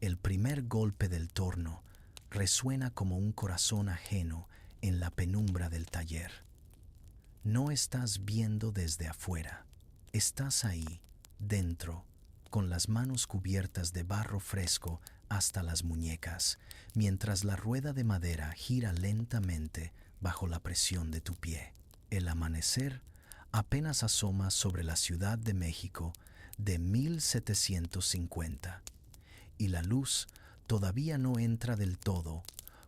El primer golpe del torno resuena como un corazón ajeno en la penumbra del taller. No estás viendo desde afuera, estás ahí, dentro, con las manos cubiertas de barro fresco hasta las muñecas, mientras la rueda de madera gira lentamente bajo la presión de tu pie. El amanecer apenas asoma sobre la Ciudad de México de 1750, y la luz todavía no entra del todo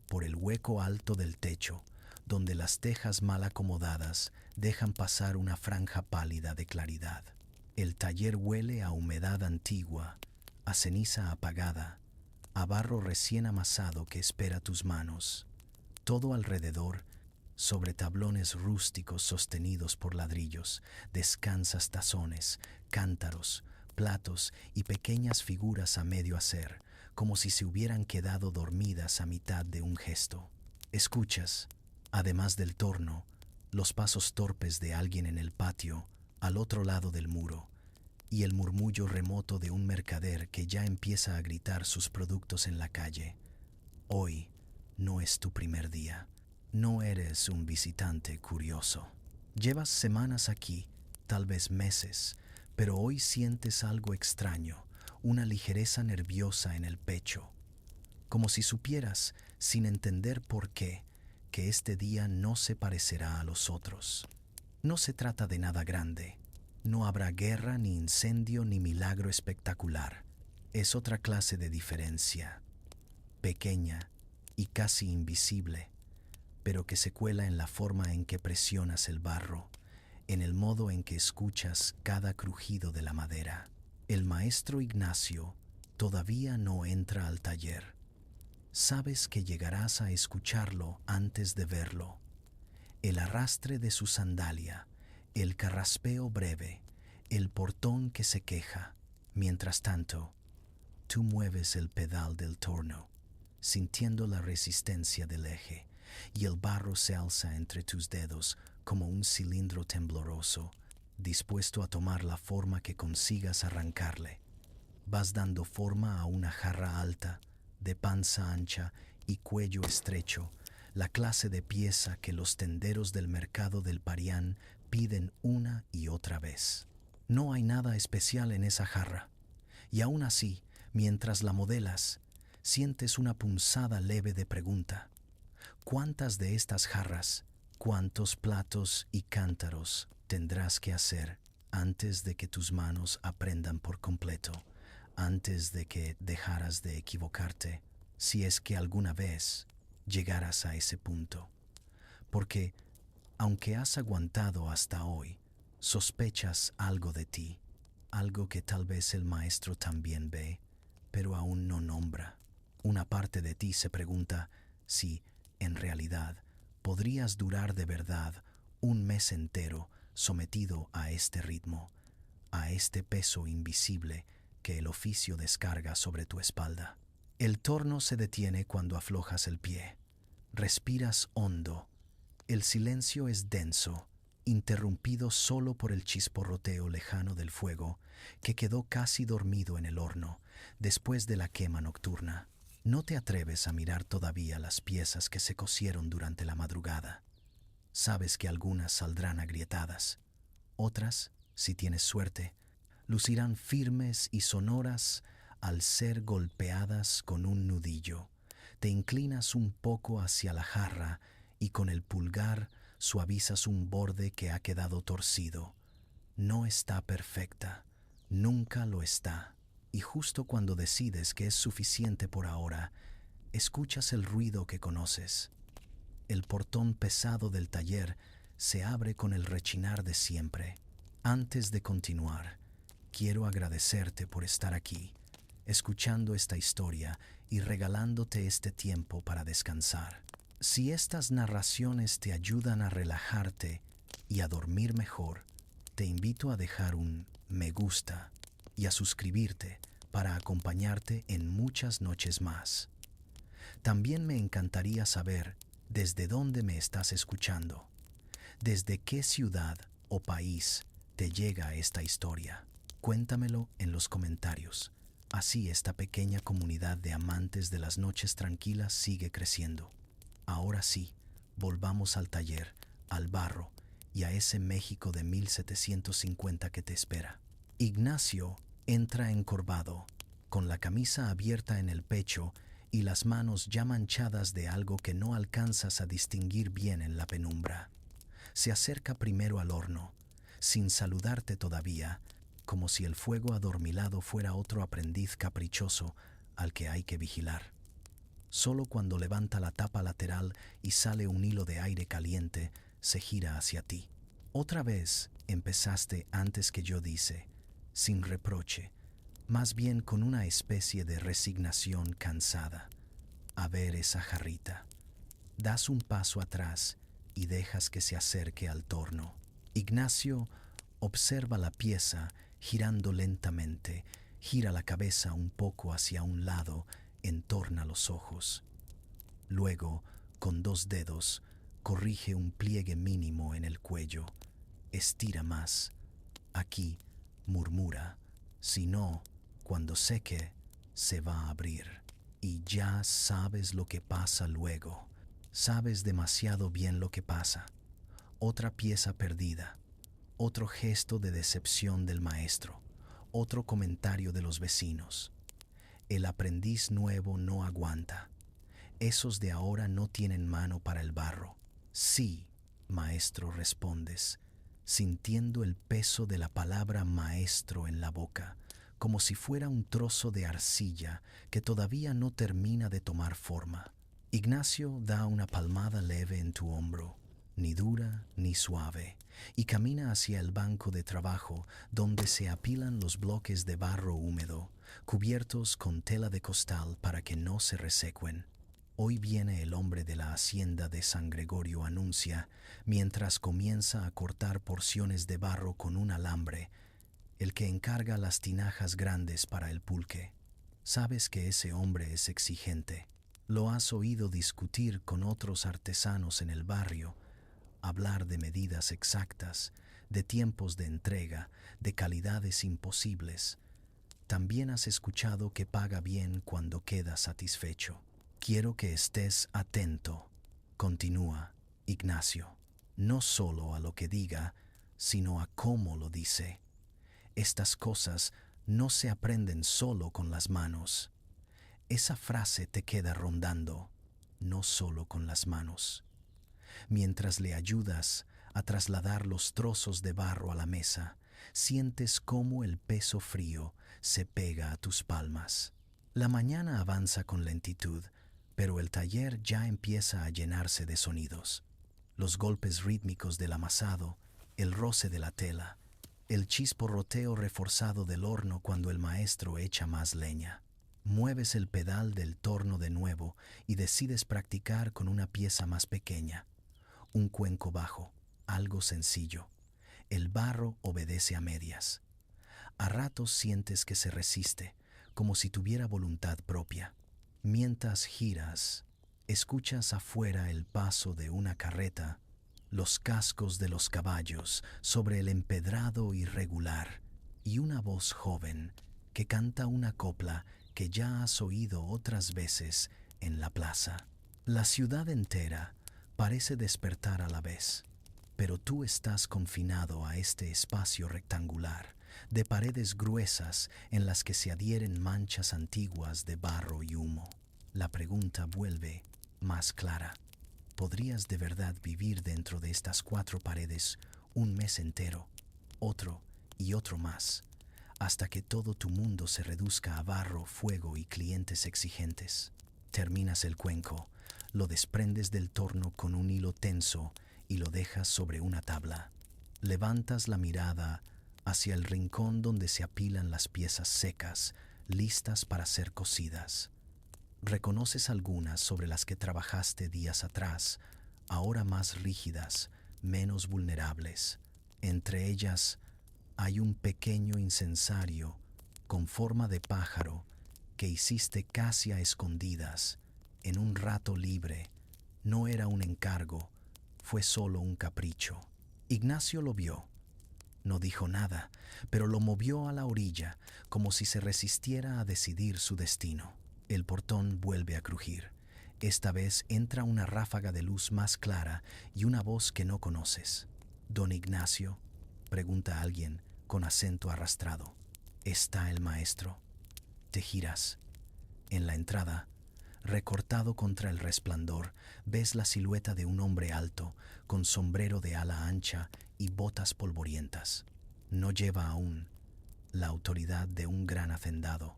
por el hueco alto del techo, donde las tejas mal acomodadas dejan pasar una franja pálida de claridad. El taller huele a humedad antigua, a ceniza apagada, a barro recién amasado que espera tus manos. Todo alrededor, sobre tablones rústicos sostenidos por ladrillos, descansas tazones, cántaros, platos y pequeñas figuras a medio hacer, como si se hubieran quedado dormidas a mitad de un gesto. Escuchas, además del torno, los pasos torpes de alguien en el patio, al otro lado del muro, y el murmullo remoto de un mercader que ya empieza a gritar sus productos en la calle. Hoy no es tu primer día. No eres un visitante curioso. Llevas semanas aquí, tal vez meses, pero hoy sientes algo extraño, una ligereza nerviosa en el pecho, como si supieras, sin entender por qué, que este día no se parecerá a los otros. No se trata de nada grande. No habrá guerra, ni incendio, ni milagro espectacular. Es otra clase de diferencia, pequeña y casi invisible, pero que se cuela en la forma en que presionas el barro, en el modo en que escuchas cada crujido de la madera. El maestro Ignacio todavía no entra al taller. Sabes que llegarás a escucharlo antes de verlo. El arrastre de su sandalia, el carraspeo breve, el portón que se queja. Mientras tanto, tú mueves el pedal del torno, sintiendo la resistencia del eje, y el barro se alza entre tus dedos como un cilindro tembloroso, dispuesto a tomar la forma que consigas arrancarle. Vas dando forma a una jarra alta, de panza ancha y cuello estrecho, la clase de pieza que los tenderos del mercado del Parián piden una y otra vez. No hay nada especial en esa jarra, y aún así, mientras la modelas, sientes una punzada leve de pregunta. ¿Cuántas de estas jarras, cuántos platos y cántaros tendrás que hacer antes de que tus manos aprendan por completo, antes de que dejaras de equivocarte, si es que alguna vez llegaras a ese punto? Porque, aunque has aguantado hasta hoy, sospechas algo de ti, algo que tal vez el maestro también ve, pero aún no nombra. Una parte de ti se pregunta si, en realidad, podrías durar de verdad un mes entero sometido a este ritmo, a este peso invisible que el oficio descarga sobre tu espalda. El torno se detiene cuando aflojas el pie. Respiras hondo. El silencio es denso, interrumpido solo por el chisporroteo lejano del fuego que quedó casi dormido en el horno después de la quema nocturna. No te atreves a mirar todavía las piezas que se cosieron durante la madrugada. Sabes que algunas saldrán agrietadas. Otras, si tienes suerte, lucirán firmes y sonoras al ser golpeadas con un nudillo. Te inclinas un poco hacia la jarra y con el pulgar suavizas un borde que ha quedado torcido. No está perfecta, nunca lo está. Y justo cuando decides que es suficiente por ahora, escuchas el ruido que conoces. El portón pesado del taller se abre con el rechinar de siempre. Antes de continuar, quiero agradecerte por estar aquí, escuchando esta historia y regalándote este tiempo para descansar. Si estas narraciones te ayudan a relajarte y a dormir mejor, te invito a dejar un me gusta y a suscribirte para acompañarte en muchas noches más. También me encantaría saber desde dónde me estás escuchando, desde qué ciudad o país te llega esta historia. Cuéntamelo en los comentarios. Así esta pequeña comunidad de amantes de las noches tranquilas sigue creciendo. Ahora sí, volvamos al taller, al barro y a ese México de 1750 que te espera. Ignacio entra encorvado, con la camisa abierta en el pecho y las manos ya manchadas de algo que no alcanzas a distinguir bien en la penumbra. Se acerca primero al horno, sin saludarte todavía, como si el fuego adormilado fuera otro aprendiz caprichoso al que hay que vigilar. Solo cuando levanta la tapa lateral y sale un hilo de aire caliente, se gira hacia ti. Otra vez empezaste antes que yo, dice, sin reproche, más bien con una especie de resignación cansada. A ver esa jarrita. Das un paso atrás y dejas que se acerque al torno. Ignacio observa la pieza girando lentamente, gira la cabeza un poco hacia un lado, entorna los ojos. Luego, con 2 dedos, corrige un pliegue mínimo en el cuello. Estira más. Aquí, murmura. Si no, cuando seque, se va a abrir. Y ya sabes lo que pasa luego. Sabes demasiado bien lo que pasa. Otra pieza perdida. Otro gesto de decepción del maestro. Otro comentario de los vecinos. El aprendiz nuevo no aguanta. Esos de ahora no tienen mano para el barro. Sí, maestro, respondes, sintiendo el peso de la palabra maestro en la boca, como si fuera un trozo de arcilla que todavía no termina de tomar forma. Ignacio da una palmada leve en tu hombro, ni dura ni suave, y camina hacia el banco de trabajo donde se apilan los bloques de barro húmedo, cubiertos con tela de costal para que no se resecuen. Hoy viene el hombre de la hacienda de San Gregorio, anuncia, mientras comienza a cortar porciones de barro con un alambre, el que encarga las tinajas grandes para el pulque. Sabes que ese hombre es exigente. Lo has oído discutir con otros artesanos en el barrio, hablar de medidas exactas, de tiempos de entrega, de calidades imposibles. También has escuchado que paga bien cuando queda satisfecho. Quiero que estés atento, continúa Ignacio, no solo a lo que diga, sino a cómo lo dice. Estas cosas no se aprenden solo con las manos. Esa frase te queda rondando, no solo con las manos. Mientras le ayudas a trasladar los trozos de barro a la mesa, sientes cómo el peso frío se pega a tus palmas. La mañana avanza con lentitud, pero el taller ya empieza a llenarse de sonidos. Los golpes rítmicos del amasado, el roce de la tela, el chisporroteo reforzado del horno cuando el maestro echa más leña. Mueves el pedal del torno de nuevo y decides practicar con una pieza más pequeña. Un cuenco bajo, algo sencillo. El barro obedece a medias. A ratos sientes que se resiste, como si tuviera voluntad propia. Mientras giras, escuchas afuera el paso de una carreta, los cascos de los caballos sobre el empedrado irregular y una voz joven que canta una copla que ya has oído otras veces en la plaza. La ciudad entera parece despertar a la vez, pero tú estás confinado a este espacio rectangular de paredes gruesas en las que se adhieren manchas antiguas de barro y humo. La pregunta vuelve más clara. ¿Podrías de verdad vivir dentro de estas 4 paredes un mes entero, otro y otro más, hasta que todo tu mundo se reduzca a barro, fuego y clientes exigentes? Terminas el cuenco, lo desprendes del torno con un hilo tenso y lo dejas sobre una tabla. Levantas la mirada hacia el rincón donde se apilan las piezas secas, listas para ser cocidas. Reconoces algunas sobre las que trabajaste días atrás, ahora más rígidas, menos vulnerables. Entre ellas hay un pequeño incensario con forma de pájaro que hiciste casi a escondidas, en un rato libre. No era un encargo, fue solo un capricho. Ignacio lo vio. No dijo nada, pero lo movió a la orilla, como si se resistiera a decidir su destino. El portón vuelve a crujir. Esta vez entra una ráfaga de luz más clara y una voz que no conoces. «Don Ignacio», pregunta alguien con acento arrastrado. «¿Está el maestro?» Te giras. En la entrada, recortado contra el resplandor, ves la silueta de un hombre alto, con sombrero de ala ancha y botas polvorientas. No lleva aún la autoridad de un gran hacendado,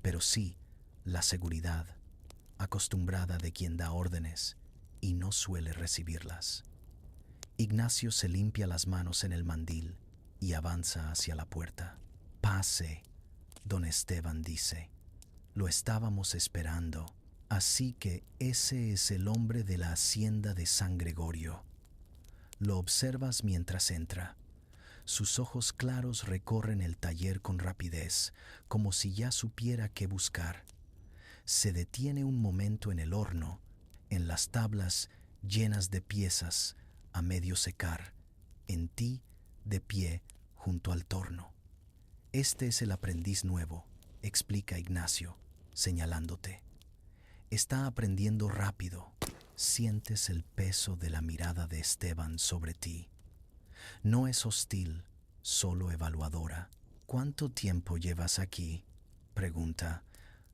pero sí la seguridad acostumbrada de quien da órdenes y no suele recibirlas. Ignacio se limpia las manos en el mandil y avanza hacia la puerta. «Pase», don Esteban dice. «Lo estábamos esperando. Así que ese es el hombre de la hacienda de San Gregorio». Lo observas mientras entra. Sus ojos claros recorren el taller con rapidez, como si ya supiera qué buscar. Se detiene un momento en el horno, en las tablas llenas de piezas a medio secar, en ti de pie junto al torno. «Este es el aprendiz nuevo», explica Ignacio, señalándote. «Está aprendiendo rápido. Sientes el peso de la mirada de Esteban sobre ti. No es hostil, solo evaluadora». «¿Cuánto tiempo llevas aquí?», pregunta.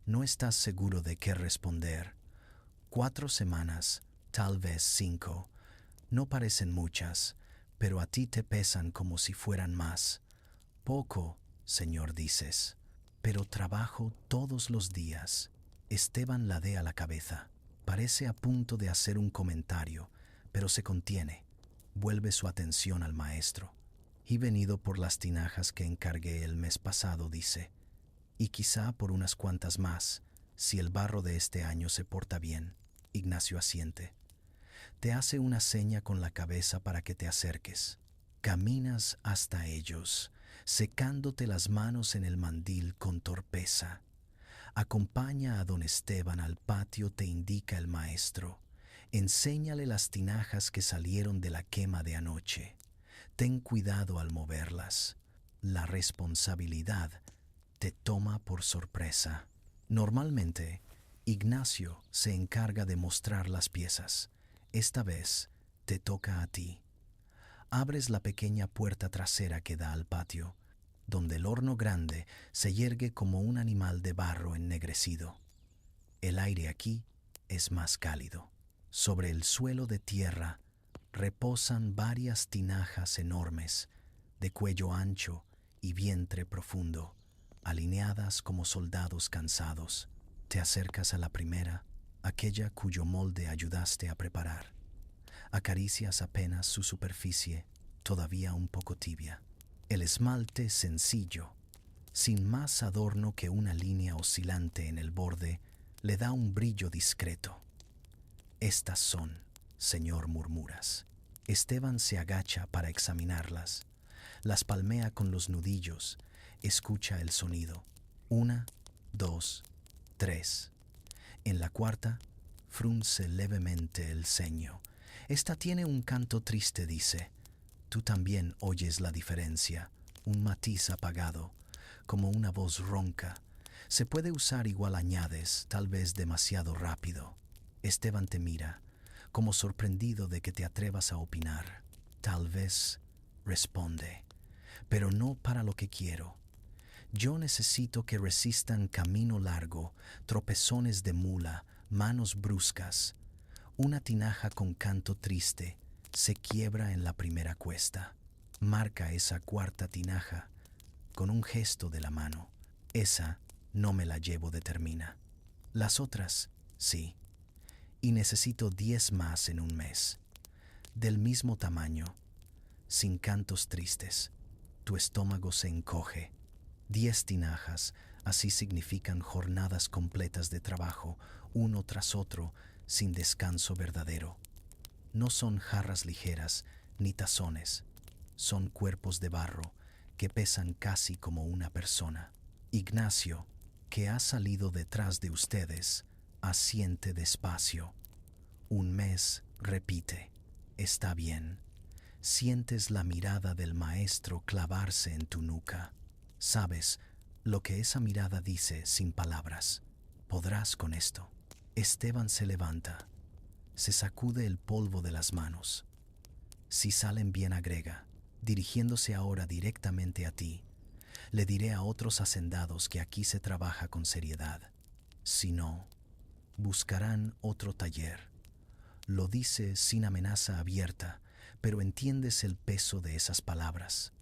No estás seguro de qué responder. 4 semanas, tal vez 5. No parecen muchas, pero a ti te pesan como si fueran más. «Poco, señor», dices, «pero trabajo todos los días». Esteban ladea la cabeza. Parece a punto de hacer un comentario, pero se contiene. Vuelve su atención al maestro. «He venido por las tinajas que encargué el mes pasado», dice, «y quizá por unas cuantas más, si el barro de este año se porta bien». Ignacio asiente. Te hace una seña con la cabeza para que te acerques. Caminas hasta ellos, secándote las manos en el mandil con torpeza. «Acompaña a don Esteban al patio», te indica el maestro. «Enséñale las tinajas que salieron de la quema de anoche. Ten cuidado al moverlas. La responsabilidad te toma por sorpresa». Normalmente, Ignacio se encarga de mostrar las piezas. Esta vez te toca a ti. Abres la pequeña puerta trasera que da al patio, donde el horno grande se yergue como un animal de barro ennegrecido. El aire aquí es más cálido. Sobre el suelo de tierra reposan varias tinajas enormes, de cuello ancho y vientre profundo, alineadas como soldados cansados. Te acercas a la primera, aquella cuyo molde ayudaste a preparar. Acaricias apenas su superficie, todavía un poco tibia. El esmalte sencillo, sin más adorno que una línea oscilante en el borde, le da un brillo discreto. «Estas son», señor, murmuras. Esteban se agacha para examinarlas. Las palmea con los nudillos, escucha el sonido. 1, 2, 3. En la cuarta, frunce levemente el ceño. «Esta tiene un canto triste», dice. Tú también oyes la diferencia, un matiz apagado, como una voz ronca. Se puede usar igual, añades, tal vez demasiado rápido. Esteban te mira, como sorprendido de que te atrevas a opinar. «Tal vez», responde, «pero no para lo que quiero. Yo necesito que resistan camino largo, tropezones de mula, manos bruscas. Una tinaja con canto triste se quiebra en la primera cuesta. Marca esa cuarta tinaja con un gesto de la mano. Esa no me la llevo», determina. «Las otras, sí. Y necesito 10 más en un mes. Del mismo tamaño, sin cantos tristes». Tu estómago se encoge. 10 tinajas, así significan jornadas completas de trabajo, uno tras otro, sin descanso verdadero. No son jarras ligeras ni tazones, son cuerpos de barro que pesan casi como una persona. Ignacio, que ha salido detrás de ustedes, asiente despacio. Un mes, repite. «Está bien. Sientes la mirada del maestro clavarse en tu nuca. Sabes lo que esa mirada dice sin palabras. Podrás con esto. Esteban se levanta, se sacude el polvo de las manos. Si salen bien, agrega, dirigiéndose ahora directamente a ti. Le diré a otros hacendados que aquí se trabaja con seriedad. Si no, buscarán otro taller. Lo dice sin amenaza abierta, pero entiendes el peso de esas palabras.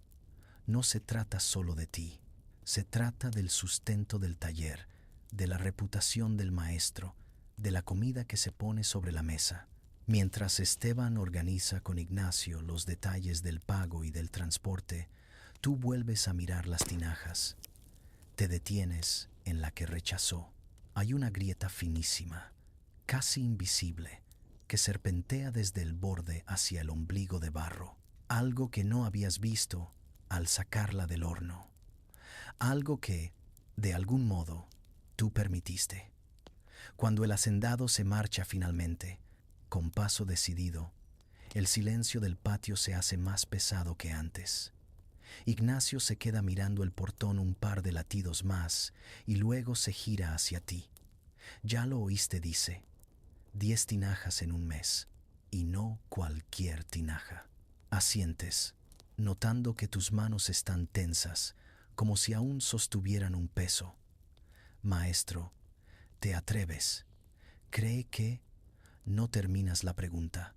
No se trata solo de ti, se trata del sustento del taller, de la reputación del maestro, de la comida que se pone sobre la mesa. Mientras Esteban organiza con Ignacio los detalles del pago y del transporte, tú vuelves a mirar las tinajas. Te detienes en la que rechazó. Hay una grieta finísima, casi invisible, que serpentea desde el borde hacia el ombligo de barro. Algo que no habías visto al sacarla del horno. Algo que, de algún modo, tú permitiste. Cuando el hacendado se marcha finalmente, con paso decidido, el silencio del patio se hace más pesado que antes. Ignacio se queda mirando el portón un par de latidos más y luego se gira hacia ti. Ya lo oíste, dice. 10 tinajas en un mes, y no cualquier tinaja. Asientes, notando que tus manos están tensas, como si aún sostuvieran un peso. Maestro, ¿te atreves? Cree que... No terminas la pregunta.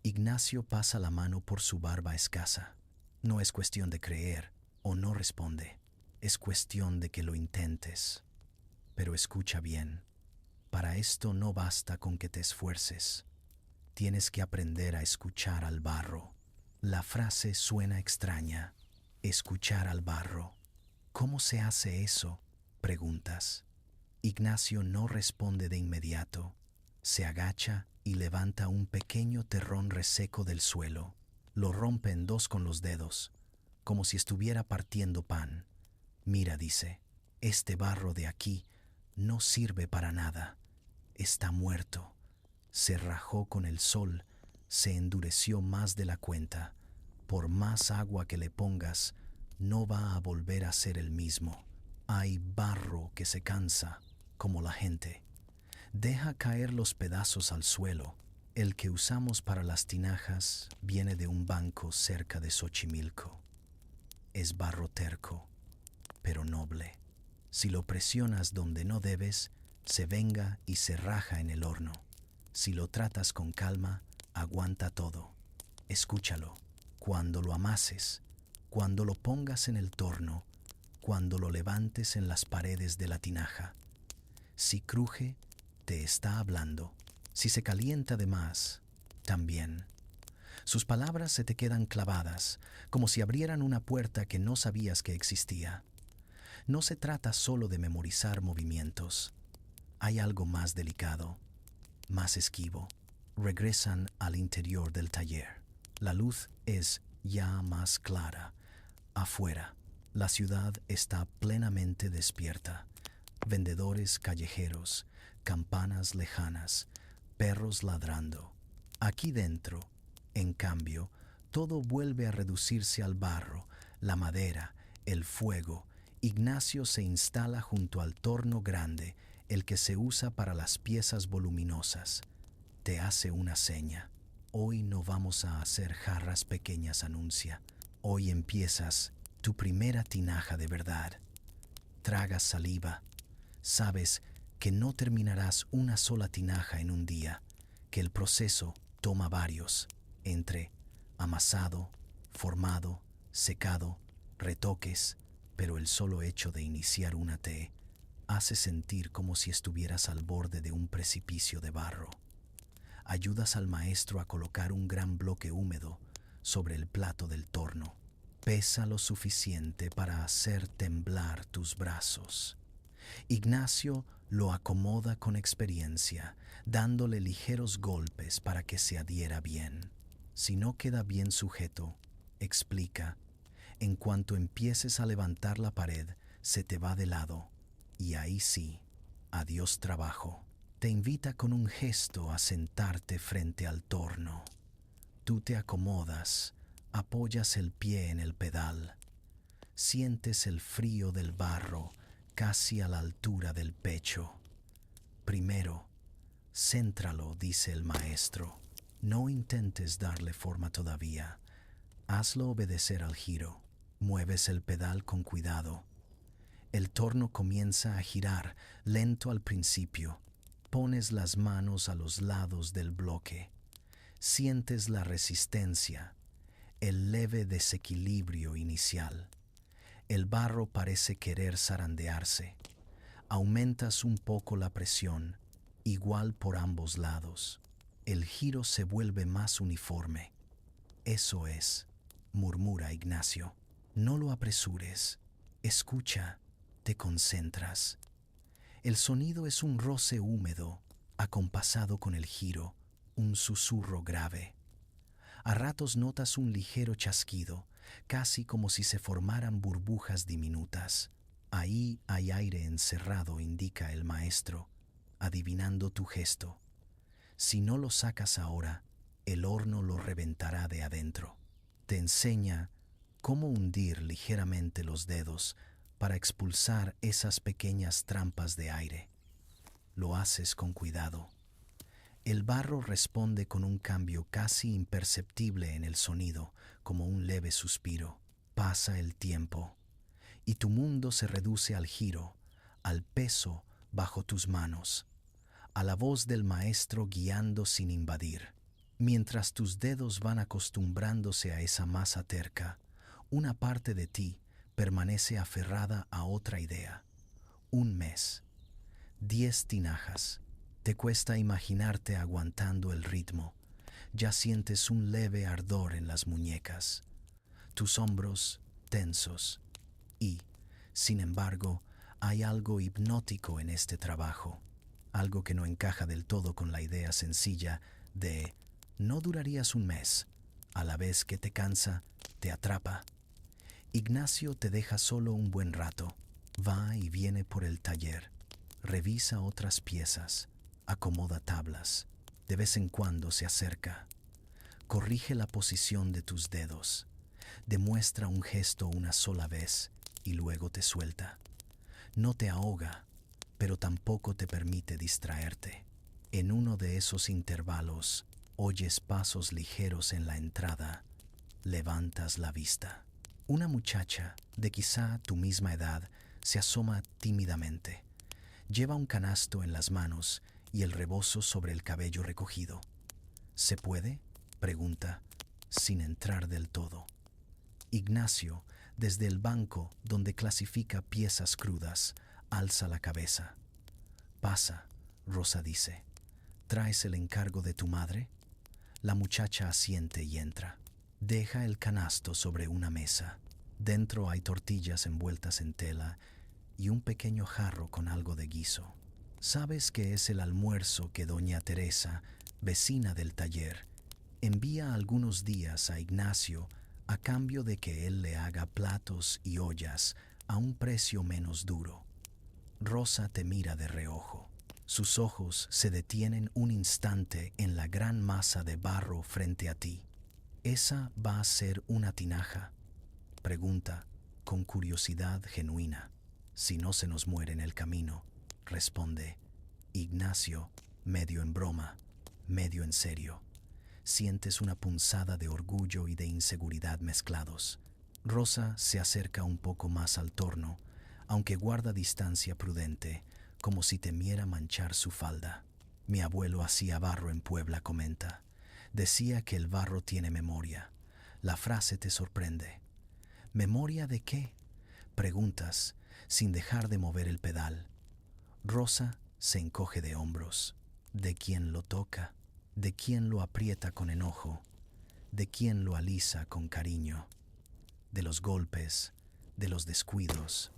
Ignacio pasa la mano por su barba escasa. No es cuestión de creer o no responde. Es cuestión de que lo intentes. Pero escucha bien. Para esto no basta con que te esfuerces. Tienes que aprender a escuchar al barro. La frase suena extraña. Escuchar al barro. ¿Cómo se hace eso?, preguntas. Ignacio no responde de inmediato. Se agacha y levanta un pequeño terrón reseco del suelo. Lo rompe en dos con los dedos, como si estuviera partiendo pan. Mira, dice, este barro de aquí no sirve para nada. Está muerto. Se rajó con el sol, se endureció más de la cuenta. Por más agua que le pongas, no va a volver a ser el mismo. Hay barro que se cansa, como la gente. Deja caer los pedazos al suelo. El que usamos para las tinajas viene de un banco cerca de Xochimilco. Es barro terco, pero noble. Si lo presionas donde no debes, se venga y se raja en el horno. Si lo tratas con calma, aguanta todo. Escúchalo. Cuando lo amases, cuando lo pongas en el torno, cuando lo levantes en las paredes de la tinaja. Si cruje, te está hablando. Si se calienta de más, también. Sus palabras se te quedan clavadas, como si abrieran una puerta que no sabías que existía. No se trata solo de memorizar movimientos. Hay algo más delicado, más esquivo. Regresan al interior del taller. La luz es ya más clara. Afuera, la ciudad está plenamente despierta. Vendedores callejeros, campanas lejanas, perros ladrando. Aquí dentro, en cambio, todo vuelve a reducirse al barro, la madera, el fuego. Ignacio se instala junto al torno grande, el que se usa para las piezas voluminosas. Te hace una seña. Hoy no vamos a hacer jarras pequeñas, anuncia. Hoy empiezas tu primera tinaja de verdad. Tragas saliva. Sabes que no terminarás una sola tinaja en un día, que el proceso toma varios, entre amasado, formado, secado, retoques, pero el solo hecho de iniciar una te hace sentir como si estuvieras al borde de un precipicio de barro. Ayudas al maestro a colocar un gran bloque húmedo sobre el plato del torno. Pesa lo suficiente para hacer temblar tus brazos. Ignacio lo acomoda con experiencia, dándole ligeros golpes para que se adhiera bien. Si no queda bien sujeto, explica, en cuanto empieces a levantar la pared, se te va de lado, y ahí sí, adiós trabajo. Te invita con un gesto a sentarte frente al torno. Tú te acomodas, Apoyas el pie en el pedal. Sientes el frío del barro casi a la altura del pecho. Primero, céntralo, dice el maestro. No intentes darle forma todavía. Hazlo obedecer al giro. Mueves el pedal con cuidado. El torno comienza a girar, lento al principio. Pones las manos a los lados del bloque. Sientes la resistencia, el leve desequilibrio inicial. El barro parece querer zarandearse. Aumentas un poco la presión, igual por ambos lados. El giro se vuelve más uniforme. Eso es, murmura Ignacio. No lo apresures. Escucha, te concentras. El sonido es un roce húmedo, acompasado con el giro, un susurro grave. A ratos notas un ligero chasquido, casi como si se formaran burbujas diminutas. Ahí hay aire encerrado, indica el maestro, adivinando tu gesto. Si no lo sacas ahora, el horno lo reventará de adentro. Te enseña cómo hundir ligeramente los dedos para expulsar esas pequeñas trampas de aire. Lo haces con cuidado. El barro responde con un cambio casi imperceptible en el sonido, como un leve suspiro. Pasa el tiempo, y tu mundo se reduce al giro, al peso bajo tus manos, a la voz del maestro guiando sin invadir. Mientras tus dedos van acostumbrándose a esa masa terca, una parte de ti permanece aferrada a otra idea. Un mes, 10 tinajas. Te cuesta imaginarte aguantando el ritmo. Ya sientes un leve ardor en las muñecas, tus hombros tensos. Y, sin embargo, hay algo hipnótico en este trabajo, algo que no encaja del todo con la idea sencilla de no durarías un mes. A la vez que te cansa, te atrapa. Ignacio te deja solo un buen rato. Va y viene por el taller. Revisa otras piezas. Acomoda tablas. De vez en cuando se acerca. Corrige la posición de tus dedos. Demuestra un gesto una sola vez y luego te suelta. No te ahoga, pero tampoco te permite distraerte. En uno de esos intervalos, oyes pasos ligeros en la entrada. Levantas la vista. Una muchacha de quizá tu misma edad se asoma tímidamente. Lleva un canasto en las manos y el rebozo sobre el cabello recogido. ¿Se puede?, pregunta, sin entrar del todo. Ignacio, desde el banco donde clasifica piezas crudas, alza la cabeza. Pasa, Rosa dice. ¿Traes el encargo de tu madre? La muchacha asiente y entra. Deja el canasto sobre una mesa. Dentro hay tortillas envueltas en tela y un pequeño jarro con algo de guiso. Sabes que es el almuerzo que doña Teresa, vecina del taller, envía algunos días a Ignacio a cambio de que él le haga platos y ollas a un precio menos duro. Rosa te mira de reojo. Sus ojos se detienen un instante en la gran masa de barro frente a ti. ¿Esa va a ser una tinaja?, pregunta, con curiosidad genuina. Si no se nos muere en el camino, responde Ignacio, medio en broma, medio en serio. Sientes una punzada de orgullo y de inseguridad mezclados. Rosa se acerca un poco más al torno, aunque guarda distancia prudente, como si temiera manchar su falda. Mi abuelo hacía barro en Puebla, comenta. Decía que el barro tiene memoria. La frase te sorprende. ¿Memoria de qué?, preguntas, sin dejar de mover el pedal. Rosa se encoge de hombros. ¿De quién lo toca? ¿De quién lo aprieta con enojo? ¿De quién lo alisa con cariño? De los golpes, de los descuidos.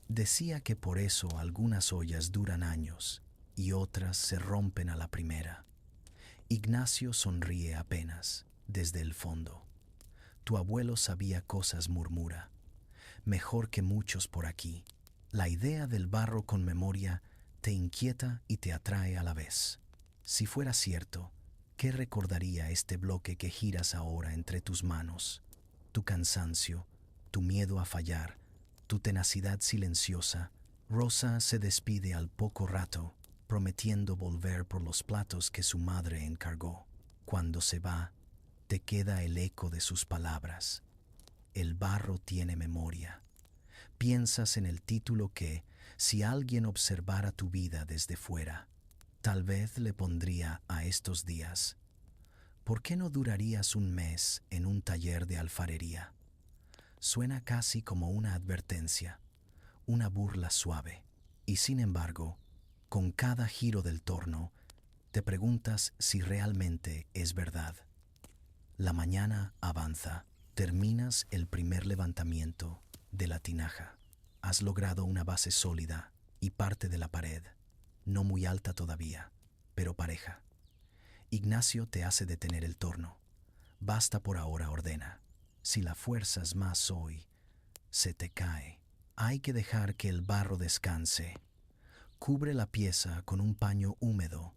Decía que por eso algunas ollas duran años y otras se rompen a la primera. Ignacio sonríe apenas, desde el fondo. Tu abuelo sabía cosas, murmura. Mejor que muchos por aquí. La idea del barro con memoria te inquieta y te atrae a la vez. Si fuera cierto, ¿qué recordaría este bloque que giras ahora entre tus manos? tu cansancio, tu miedo a fallar, tu tenacidad silenciosa, Rosa se despide al poco rato, prometiendo volver por los platos que su madre encargó. Cuando se va, te queda el eco de sus palabras. El barro tiene memoria. Piensas en el título que, si alguien observara tu vida desde fuera, tal vez le pondría a estos días: ¿por qué no durarías un mes en un taller de alfarería? Suena casi como una advertencia, una burla suave, y sin embargo, con cada giro del torno, te preguntas si realmente es verdad. La mañana avanza, terminas el primer levantamiento de la tinaja. Has logrado una base sólida y parte de la pared, no muy alta todavía, pero pareja. Ignacio te hace detener el torno. Basta por ahora, ordena. Si la fuerzas más hoy, se te cae. Hay que dejar que el barro descanse. Cubre la pieza con un paño húmedo.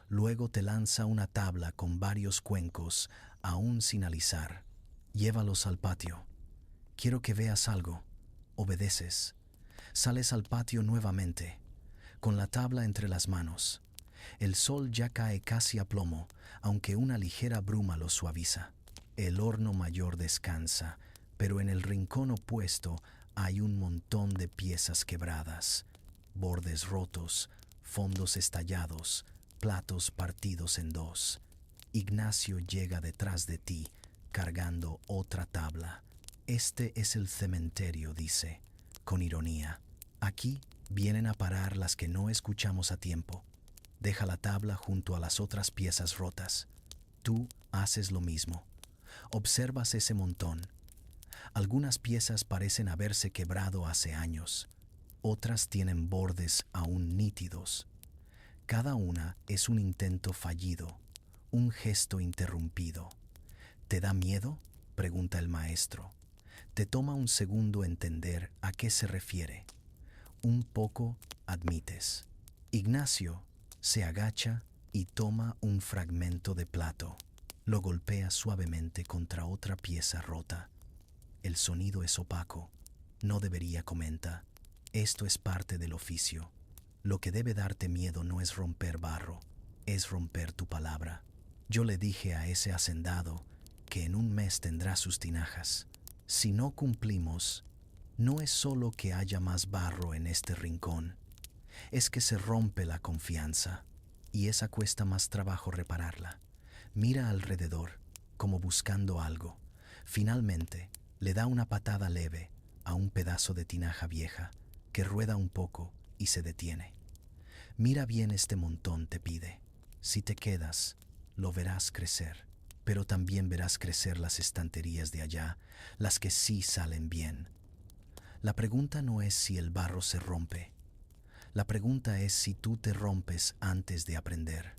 Luego te lanza una tabla con varios cuencos, aún sin alisar. Llévalos al patio. Quiero que veas algo. Obedeces. Sales al patio nuevamente, con la tabla entre las manos. El sol ya cae casi a plomo, aunque una ligera bruma lo suaviza. El horno mayor descansa, pero en el rincón opuesto hay un montón de piezas quebradas, bordes rotos, fondos estallados, platos partidos en dos. Ignacio llega detrás de ti, cargando otra tabla. Este es el cementerio, dice, con ironía. Aquí vienen a parar las que no escuchamos a tiempo. Deja la tabla junto a las otras piezas rotas. Tú haces lo mismo. Observas ese montón. Algunas piezas parecen haberse quebrado hace años. Otras tienen bordes aún nítidos. Cada una es un intento fallido, un gesto interrumpido. ¿Te da miedo?, pregunta el maestro. Te toma un segundo entender a qué se refiere. Un poco, admites. Ignacio se agacha y toma un fragmento de plato. Lo golpea suavemente contra otra pieza rota. El sonido es opaco. No debería, comenta. Esto es parte del oficio. Lo que debe darte miedo no es romper barro, es romper tu palabra. Yo le dije a ese hacendado que en un mes tendrá sus tinajas. Si no cumplimos, no es solo que haya más barro en este rincón, es que se rompe la confianza, y esa cuesta más trabajo repararla. Mira alrededor, como buscando algo. Finalmente, le da una patada leve a un pedazo de tinaja vieja, que rueda un poco y se detiene. Mira bien este montón, te pide. Si te quedas, lo verás crecer, pero también verás crecer las estanterías de allá, las que sí salen bien. La pregunta no es si el barro se rompe. La pregunta es si tú te rompes antes de aprender.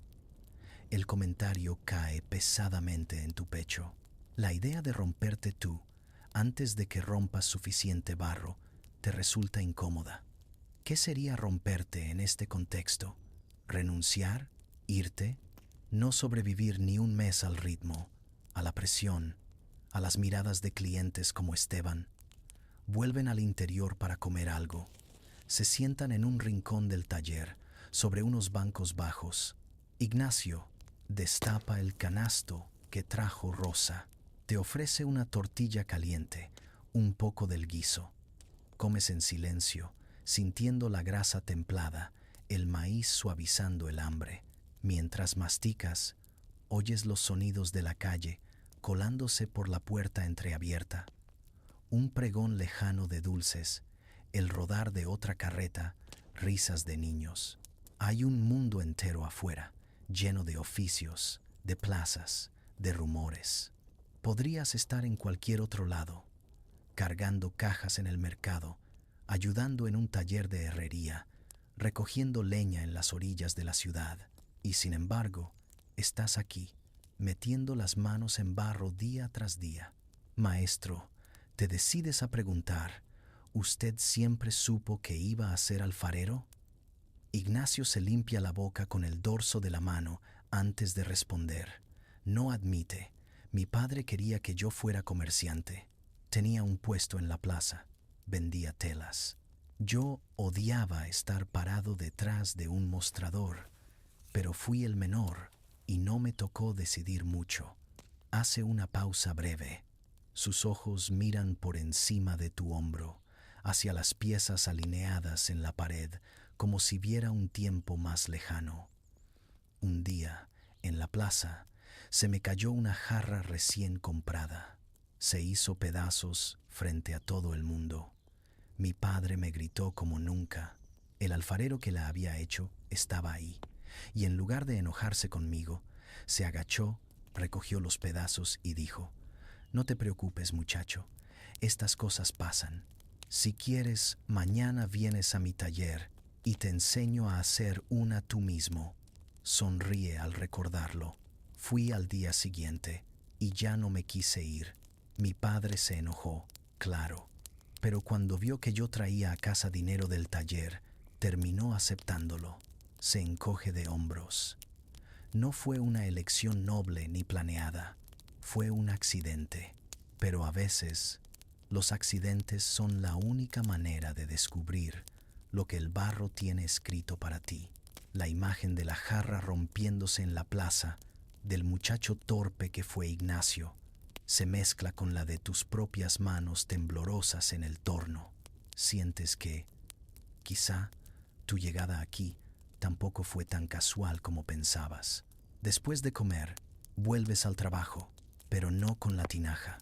El comentario cae pesadamente en tu pecho. La idea de romperte tú, antes de que rompas suficiente barro, te resulta incómoda. ¿Qué sería romperte en este contexto? ¿Renunciar? ¿Irte? ¿No sobrevivir ni un mes al ritmo, a la presión, a las miradas de clientes como Esteban? Vuelven al interior para comer algo. Se sientan en un rincón del taller, sobre unos bancos bajos. Ignacio destapa el canasto que trajo Rosa. Te ofrece una tortilla caliente, un poco del guiso. Comes en silencio, sintiendo la grasa templada, el maíz suavizando el hambre. Mientras masticas, oyes los sonidos de la calle colándose por la puerta entreabierta. Un pregón lejano de dulces, el rodar de otra carreta, risas de niños. Hay un mundo entero afuera, lleno de oficios, de plazas, de rumores. Podrías estar en cualquier otro lado, cargando cajas en el mercado, ayudando en un taller de herrería, recogiendo leña en las orillas de la ciudad. Y sin embargo, estás aquí, metiendo las manos en barro día tras día. Maestro, te decides a preguntar, ¿usted siempre supo que iba a ser alfarero? Ignacio se limpia la boca con el dorso de la mano antes de responder. No admite. Mi padre quería que yo fuera comerciante. Tenía un puesto en la plaza. Vendía telas. Yo odiaba estar parado detrás de un mostrador, pero fui el menor y no me tocó decidir mucho. Hace una pausa breve. Sus ojos miran por encima de tu hombro, hacia las piezas alineadas en la pared, como si viera un tiempo más lejano. Un día, en la plaza, se me cayó una jarra recién comprada. Se hizo pedazos frente a todo el mundo. Mi padre me gritó como nunca. El alfarero que la había hecho estaba ahí, y en lugar de enojarse conmigo, se agachó, recogió los pedazos y dijo: «No te preocupes, muchacho, estas cosas pasan. Si quieres, mañana vienes a mi taller y te enseño a hacer una tú mismo». Sonríe al recordarlo. Fui al día siguiente y ya no me quise ir. Mi padre se enojó, claro, pero cuando vio que yo traía a casa dinero del taller, terminó aceptándolo. Se encoge de hombros. No fue una elección noble ni planeada, fue un accidente. Pero a veces, los accidentes son la única manera de descubrir lo que el barro tiene escrito para ti. La imagen de la jarra rompiéndose en la plaza, del muchacho torpe que fue Ignacio, se mezcla con la de tus propias manos temblorosas en el torno. Sientes que, quizá, tu llegada aquí tampoco fue tan casual como pensabas. Después de comer, vuelves al trabajo, pero no con la tinaja.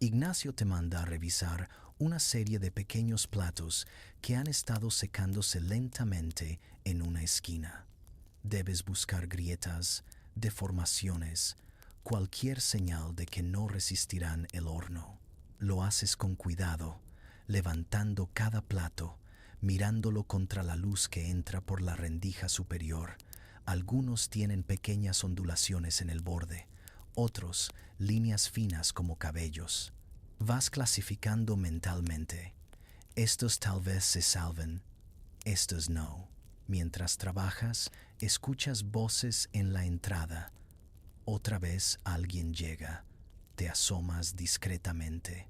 Ignacio te manda a revisar una serie de pequeños platos que han estado secándose lentamente en una esquina. Debes buscar grietas, deformaciones, cualquier señal de que no resistirán el horno. Lo haces con cuidado, levantando cada plato, mirándolo contra la luz que entra por la rendija superior. Algunos tienen pequeñas ondulaciones en el borde, otros líneas finas como cabellos. Vas clasificando mentalmente. Estos tal vez se salven, estos no. Mientras trabajas, escuchas voces en la entrada. Otra vez alguien llega. Te asomas discretamente.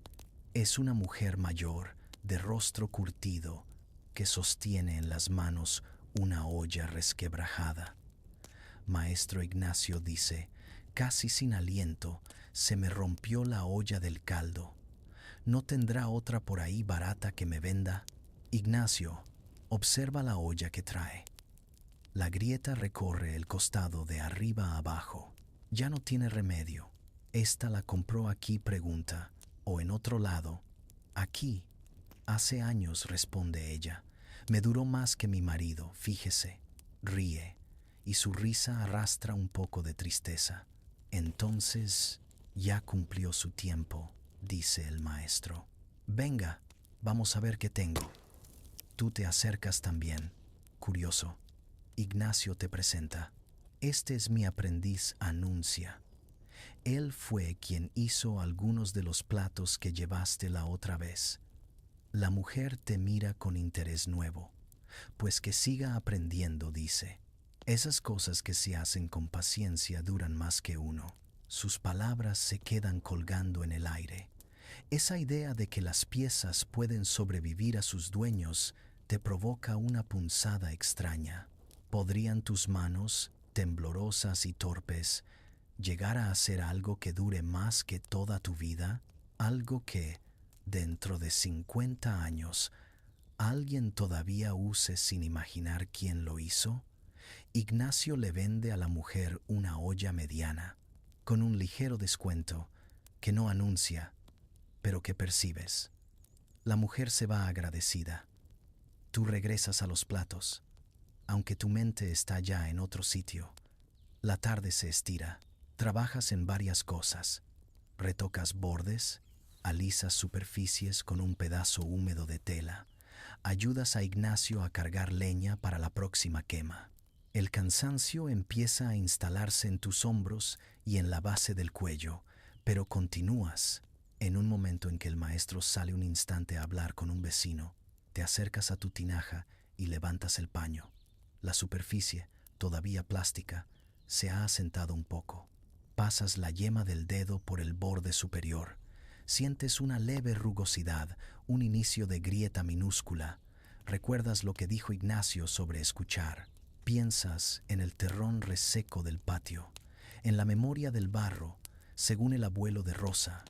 Es una mujer mayor, de rostro curtido, que sostiene en las manos una olla resquebrajada. Maestro Ignacio dice, casi sin aliento: «Se me rompió la olla del caldo. ¿No tendrá otra por ahí barata que me venda?» Ignacio observa la olla que trae. La grieta recorre el costado de arriba a abajo. Ya no tiene remedio. Esta la compró aquí, pregunta, o en otro lado. Aquí. Hace años, responde ella. Me duró más que mi marido, fíjese. Ríe, y su risa arrastra un poco de tristeza. Entonces, ya cumplió su tiempo, dice el maestro. Venga, vamos a ver qué tengo. Tú te acercas también, curioso. Ignacio te presenta. Este es mi aprendiz Anuncia. Él fue quien hizo algunos de los platos que llevaste la otra vez. La mujer te mira con interés nuevo. Pues que siga aprendiendo, dice. Esas cosas que se hacen con paciencia duran más que uno. Sus palabras se quedan colgando en el aire. Esa idea de que las piezas pueden sobrevivir a sus dueños te provoca una punzada extraña. ¿Podrían tus manos, temblorosas y torpes, llegar a hacer algo que dure más que toda tu vida? Algo que, dentro de 50 años, alguien todavía use sin imaginar quién lo hizo. Ignacio le vende a la mujer una olla mediana, con un ligero descuento que no anuncia, pero que percibes. La mujer se va agradecida. Tú regresas a los platos, aunque tu mente está ya en otro sitio. La tarde se estira. Trabajas en varias cosas. Retocas bordes, alisas superficies con un pedazo húmedo de tela. Ayudas a Ignacio a cargar leña para la próxima quema. El cansancio empieza a instalarse en tus hombros y en la base del cuello, pero continúas. En un momento en que el maestro sale un instante a hablar con un vecino, te acercas a tu tinaja y levantas el paño. La superficie, todavía plástica, se ha asentado un poco. Pasas la yema del dedo por el borde superior. Sientes una leve rugosidad, un inicio de grieta minúscula. Recuerdas lo que dijo Ignacio sobre escuchar. Piensas en el terrón reseco del patio, en la memoria del barro, según el abuelo de Rosa,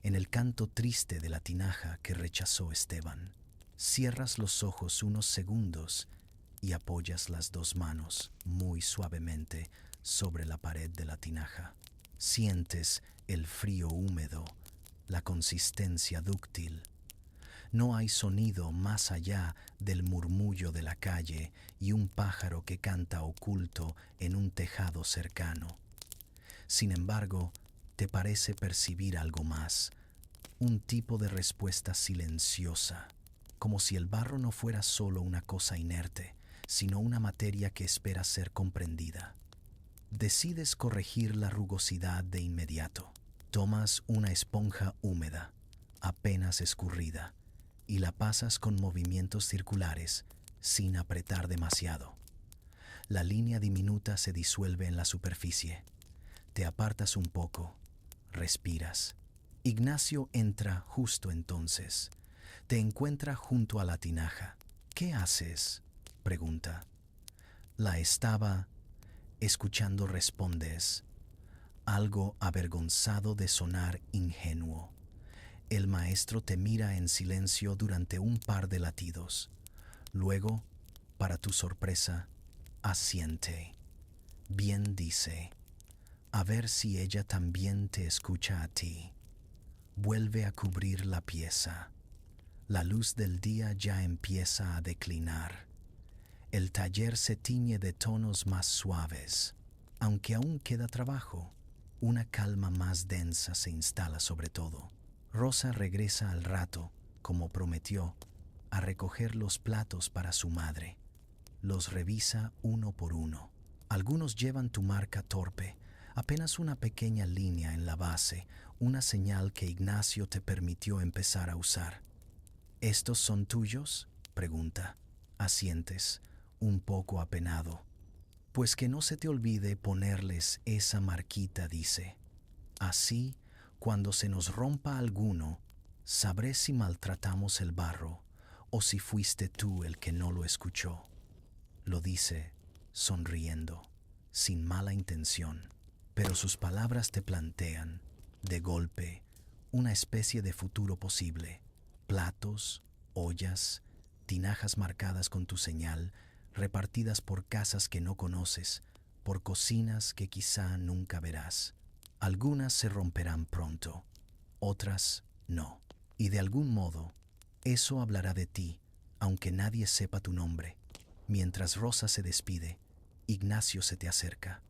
en el canto triste de la tinaja que rechazó Esteban. Cierras los ojos unos segundos y apoyas las dos manos muy suavemente sobre la pared de la tinaja. Sientes el frío húmedo, la consistencia dúctil. No hay sonido más allá del murmullo de la calle y un pájaro que canta oculto en un tejado cercano. Sin embargo, te parece percibir algo más, un tipo de respuesta silenciosa, como si el barro no fuera solo una cosa inerte, sino una materia que espera ser comprendida. Decides corregir la rugosidad de inmediato. Tomas una esponja húmeda, apenas escurrida, y la pasas con movimientos circulares, sin apretar demasiado. La línea diminuta se disuelve en la superficie. Te apartas un poco, respiras. Ignacio entra justo entonces. Te encuentra junto a la tinaja. ¿Qué haces?, pregunta. La estaba escuchando, respondes, algo avergonzado de sonar ingenuo. El maestro te mira en silencio durante un par de latidos. Luego, para tu sorpresa, asiente. Bien, dice. A ver si ella también te escucha a ti. Vuelve a cubrir la pieza. La luz del día ya empieza a declinar. El taller se tiñe de tonos más suaves. Aunque aún queda trabajo, una calma más densa se instala sobre todo. Rosa regresa al rato, como prometió, a recoger los platos para su madre. Los revisa uno por uno. Algunos llevan tu marca torpe, apenas una pequeña línea en la base, una señal que Ignacio te permitió empezar a usar. ¿Estos son tuyos?, pregunta. Asientes, un poco apenado. Pues que no se te olvide ponerles esa marquita, dice. Así, cuando se nos rompa alguno, sabré si maltratamos el barro o si fuiste tú el que no lo escuchó. Lo dice sonriendo, sin mala intención, pero sus palabras te plantean, de golpe, una especie de futuro posible. Platos, ollas, tinajas marcadas con tu señal, repartidas por casas que no conoces, por cocinas que quizá nunca verás. Algunas se romperán pronto, otras no. Y de algún modo, eso hablará de ti, aunque nadie sepa tu nombre. Mientras Rosa se despide, Ignacio se te acerca.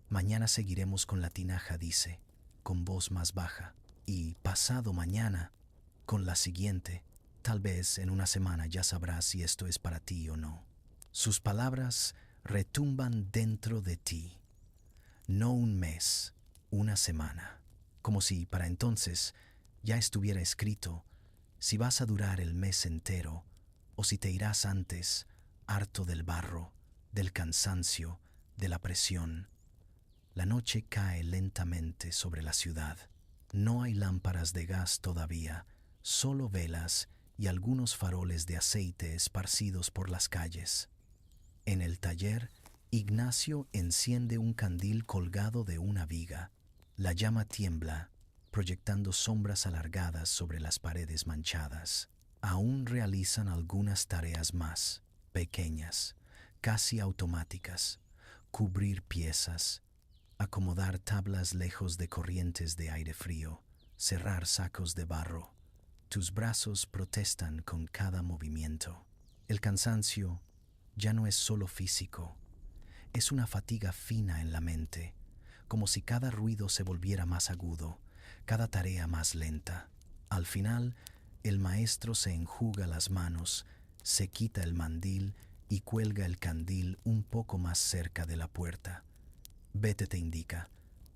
Mañana seguiremos con la tinaja, dice, con voz más baja. Y pasado mañana, con la siguiente. Tal vez en una semana ya sabrás si esto es para ti o no. Sus palabras retumban dentro de ti. No un mes, una semana. Como si para entonces ya estuviera escrito si vas a durar el mes entero o si te irás antes, harto del barro, del cansancio, de la presión. La noche cae lentamente sobre la ciudad. No hay lámparas de gas todavía, solo velas y algunos faroles de aceite esparcidos por las calles. En el taller, Ignacio enciende un candil colgado de una viga. La llama tiembla, proyectando sombras alargadas sobre las paredes manchadas. Aún realizan algunas tareas más, pequeñas, casi automáticas. Cubrir piezas, acomodar tablas lejos de corrientes de aire frío, cerrar sacos de barro. Tus brazos protestan con cada movimiento. El cansancio ya no es solo físico, es una fatiga fina en la mente, como si cada ruido se volviera más agudo, cada tarea más lenta. Al final, el maestro se enjuga las manos, se quita el mandil y cuelga el candil un poco más cerca de la puerta. Vete, te indica.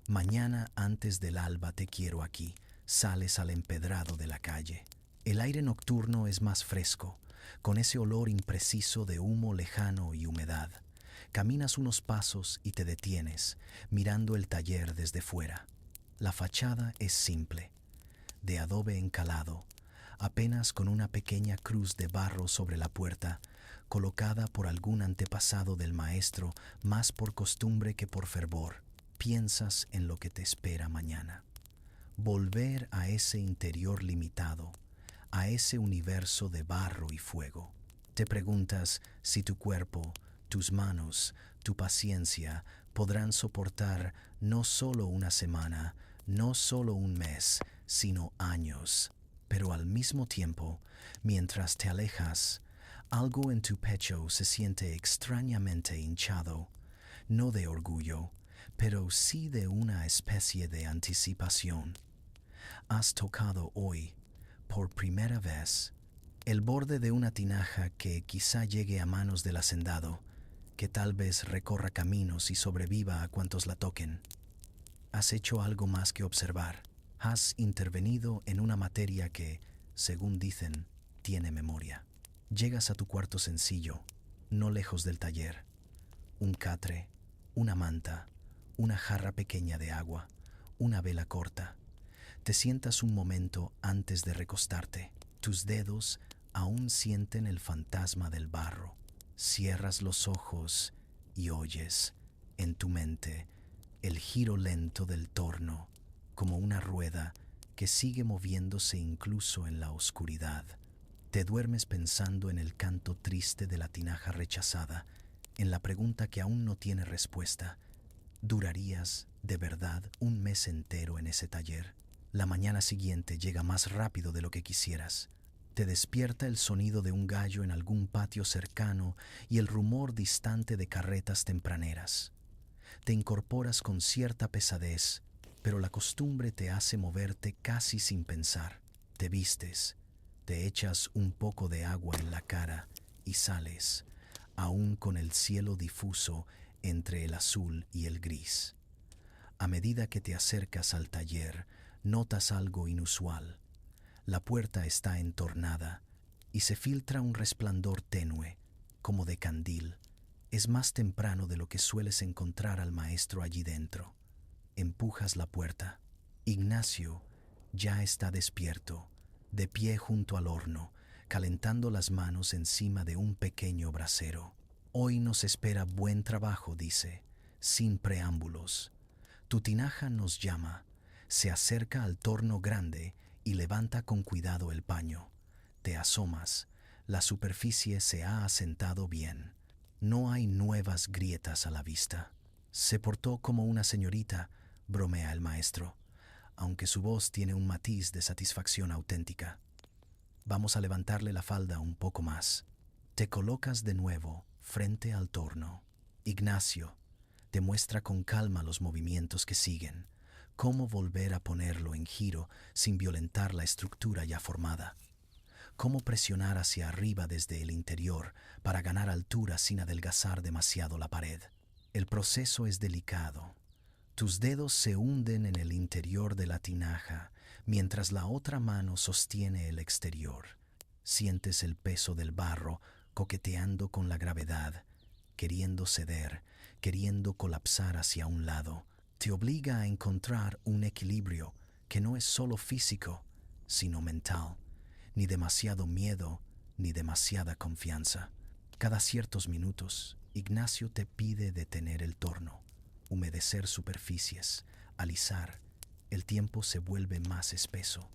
Mañana antes del alba te quiero aquí. Sales al empedrado de la calle. El aire nocturno es más fresco, con ese olor impreciso de humo lejano y humedad. Caminas unos pasos y te detienes, mirando el taller desde fuera. La fachada es simple, de adobe encalado, apenas con una pequeña cruz de barro sobre la puerta, colocada por algún antepasado del maestro, más por costumbre que por fervor. Piensas en lo que te espera mañana. Volver a ese interior limitado, a ese universo de barro y fuego. Te preguntas si tu cuerpo, tus manos, tu paciencia podrán soportar no solo una semana, no solo un mes, sino años. Pero al mismo tiempo, mientras te alejas, algo en tu pecho se siente extrañamente hinchado, no de orgullo, pero sí de una especie de anticipación. Has tocado hoy, por primera vez, el borde de una tinaja que quizá llegue a manos del hacendado, que tal vez recorra caminos y sobreviva a cuantos la toquen. Has hecho algo más que observar. Has intervenido en una materia que, según dicen, tiene memoria. Llegas a tu cuarto sencillo, no lejos del taller. Un catre, una manta, una jarra pequeña de agua, una vela corta. Te sientas un momento antes de recostarte. Tus dedos aún sienten el fantasma del barro. Cierras los ojos y oyes, en tu mente, el giro lento del torno, como una rueda que sigue moviéndose incluso en la oscuridad. Te duermes pensando en el canto triste de la tinaja rechazada, en la pregunta que aún no tiene respuesta. ¿Durarías, de verdad, un mes entero en ese taller? La mañana siguiente llega más rápido de lo que quisieras. Te despierta el sonido de un gallo en algún patio cercano y el rumor distante de carretas tempraneras. Te incorporas con cierta pesadez, pero la costumbre te hace moverte casi sin pensar. Te vistes, te echas un poco de agua en la cara y sales, aún con el cielo difuso entre el azul y el gris. A medida que te acercas al taller, notas algo inusual. La puerta está entornada y se filtra un resplandor tenue, como de candil. Es más temprano de lo que sueles encontrar al maestro allí dentro. Empujas la puerta. Ignacio ya está despierto, de pie junto al horno, calentando las manos encima de un pequeño brasero. Hoy nos espera buen trabajo, dice, sin preámbulos. Tu tinaja nos llama. Se acerca al torno grande y levanta con cuidado el paño. Te asomas. La superficie se ha asentado bien. No hay nuevas grietas a la vista. Se portó como una señorita, bromea el maestro, aunque su voz tiene un matiz de satisfacción auténtica. Vamos a levantarle la falda un poco más. Te colocas de nuevo frente al torno. Ignacio te muestra con calma los movimientos que siguen, cómo volver a ponerlo en giro sin violentar la estructura ya formada, cómo presionar hacia arriba desde el interior para ganar altura sin adelgazar demasiado la pared. El proceso es delicado. Tus dedos se hunden en el interior de la tinaja mientras la otra mano sostiene el exterior. Sientes el peso del barro coqueteando con la gravedad, queriendo ceder, queriendo colapsar hacia un lado. Te obliga a encontrar un equilibrio que no es solo físico, sino mental. Ni demasiado miedo, ni demasiada confianza. Cada ciertos minutos, Ignacio te pide detener el torno, humedecer superficies, alisar. El tiempo se vuelve más espeso.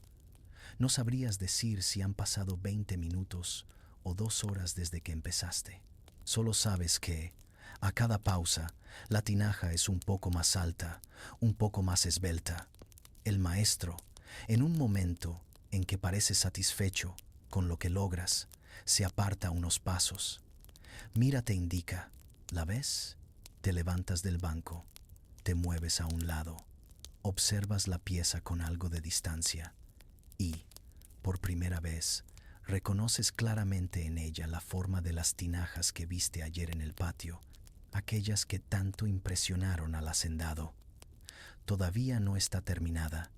No sabrías decir si han pasado 20 minutos o 2 horas desde que empezaste. Solo sabes que, a cada pausa, la tinaja es un poco más alta, un poco más esbelta. El maestro, en un momento en que pareces satisfecho con lo que logras, se aparta unos pasos. Mira, te indica. ¿La ves? Te levantas del banco, te mueves a un lado, observas la pieza con algo de distancia y, por primera vez, reconoces claramente en ella la forma de las tinajas que viste ayer en el patio, aquellas que tanto impresionaron al hacendado. Todavía no está terminada,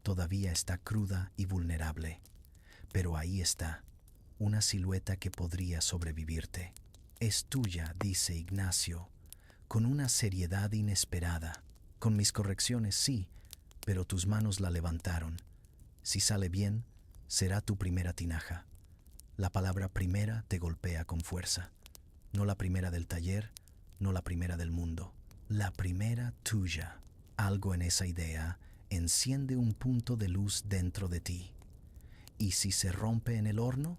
todavía está cruda y vulnerable, pero ahí está, una silueta que podría sobrevivirte. Es tuya, dice Ignacio, con una seriedad inesperada. Con mis correcciones sí, pero tus manos la levantaron. Si sale bien, será tu primera tinaja. La palabra primera te golpea con fuerza. No la primera del taller, no la primera del mundo. La primera tuya. Algo en esa idea enciende un punto de luz dentro de ti. ¿Y si se rompe en el horno?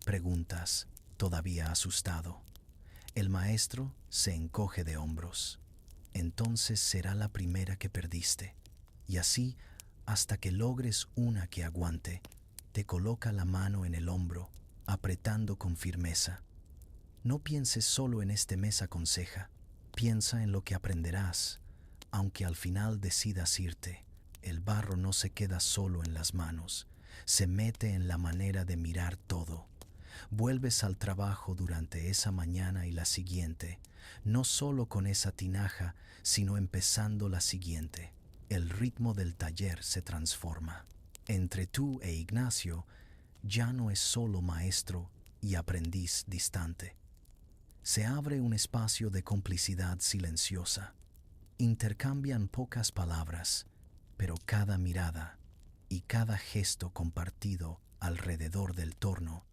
Preguntas, todavía asustado. El maestro se encoge de hombros. Entonces será la primera que perdiste. Y así, hasta que logres una que aguante, te coloca la mano en el hombro, apretando con firmeza. No pienses solo en este mes, aconseja. Piensa en lo que aprenderás, aunque al final decidas irte. El barro no se queda solo en las manos, se mete en la manera de mirar todo. Vuelves al trabajo durante esa mañana y la siguiente, no solo con esa tinaja, sino empezando la siguiente. El ritmo del taller se transforma. Entre tú e Ignacio ya no es solo maestro y aprendiz distante. Se abre un espacio de complicidad silenciosa. Intercambian pocas palabras, pero cada mirada y cada gesto compartido alrededor del torno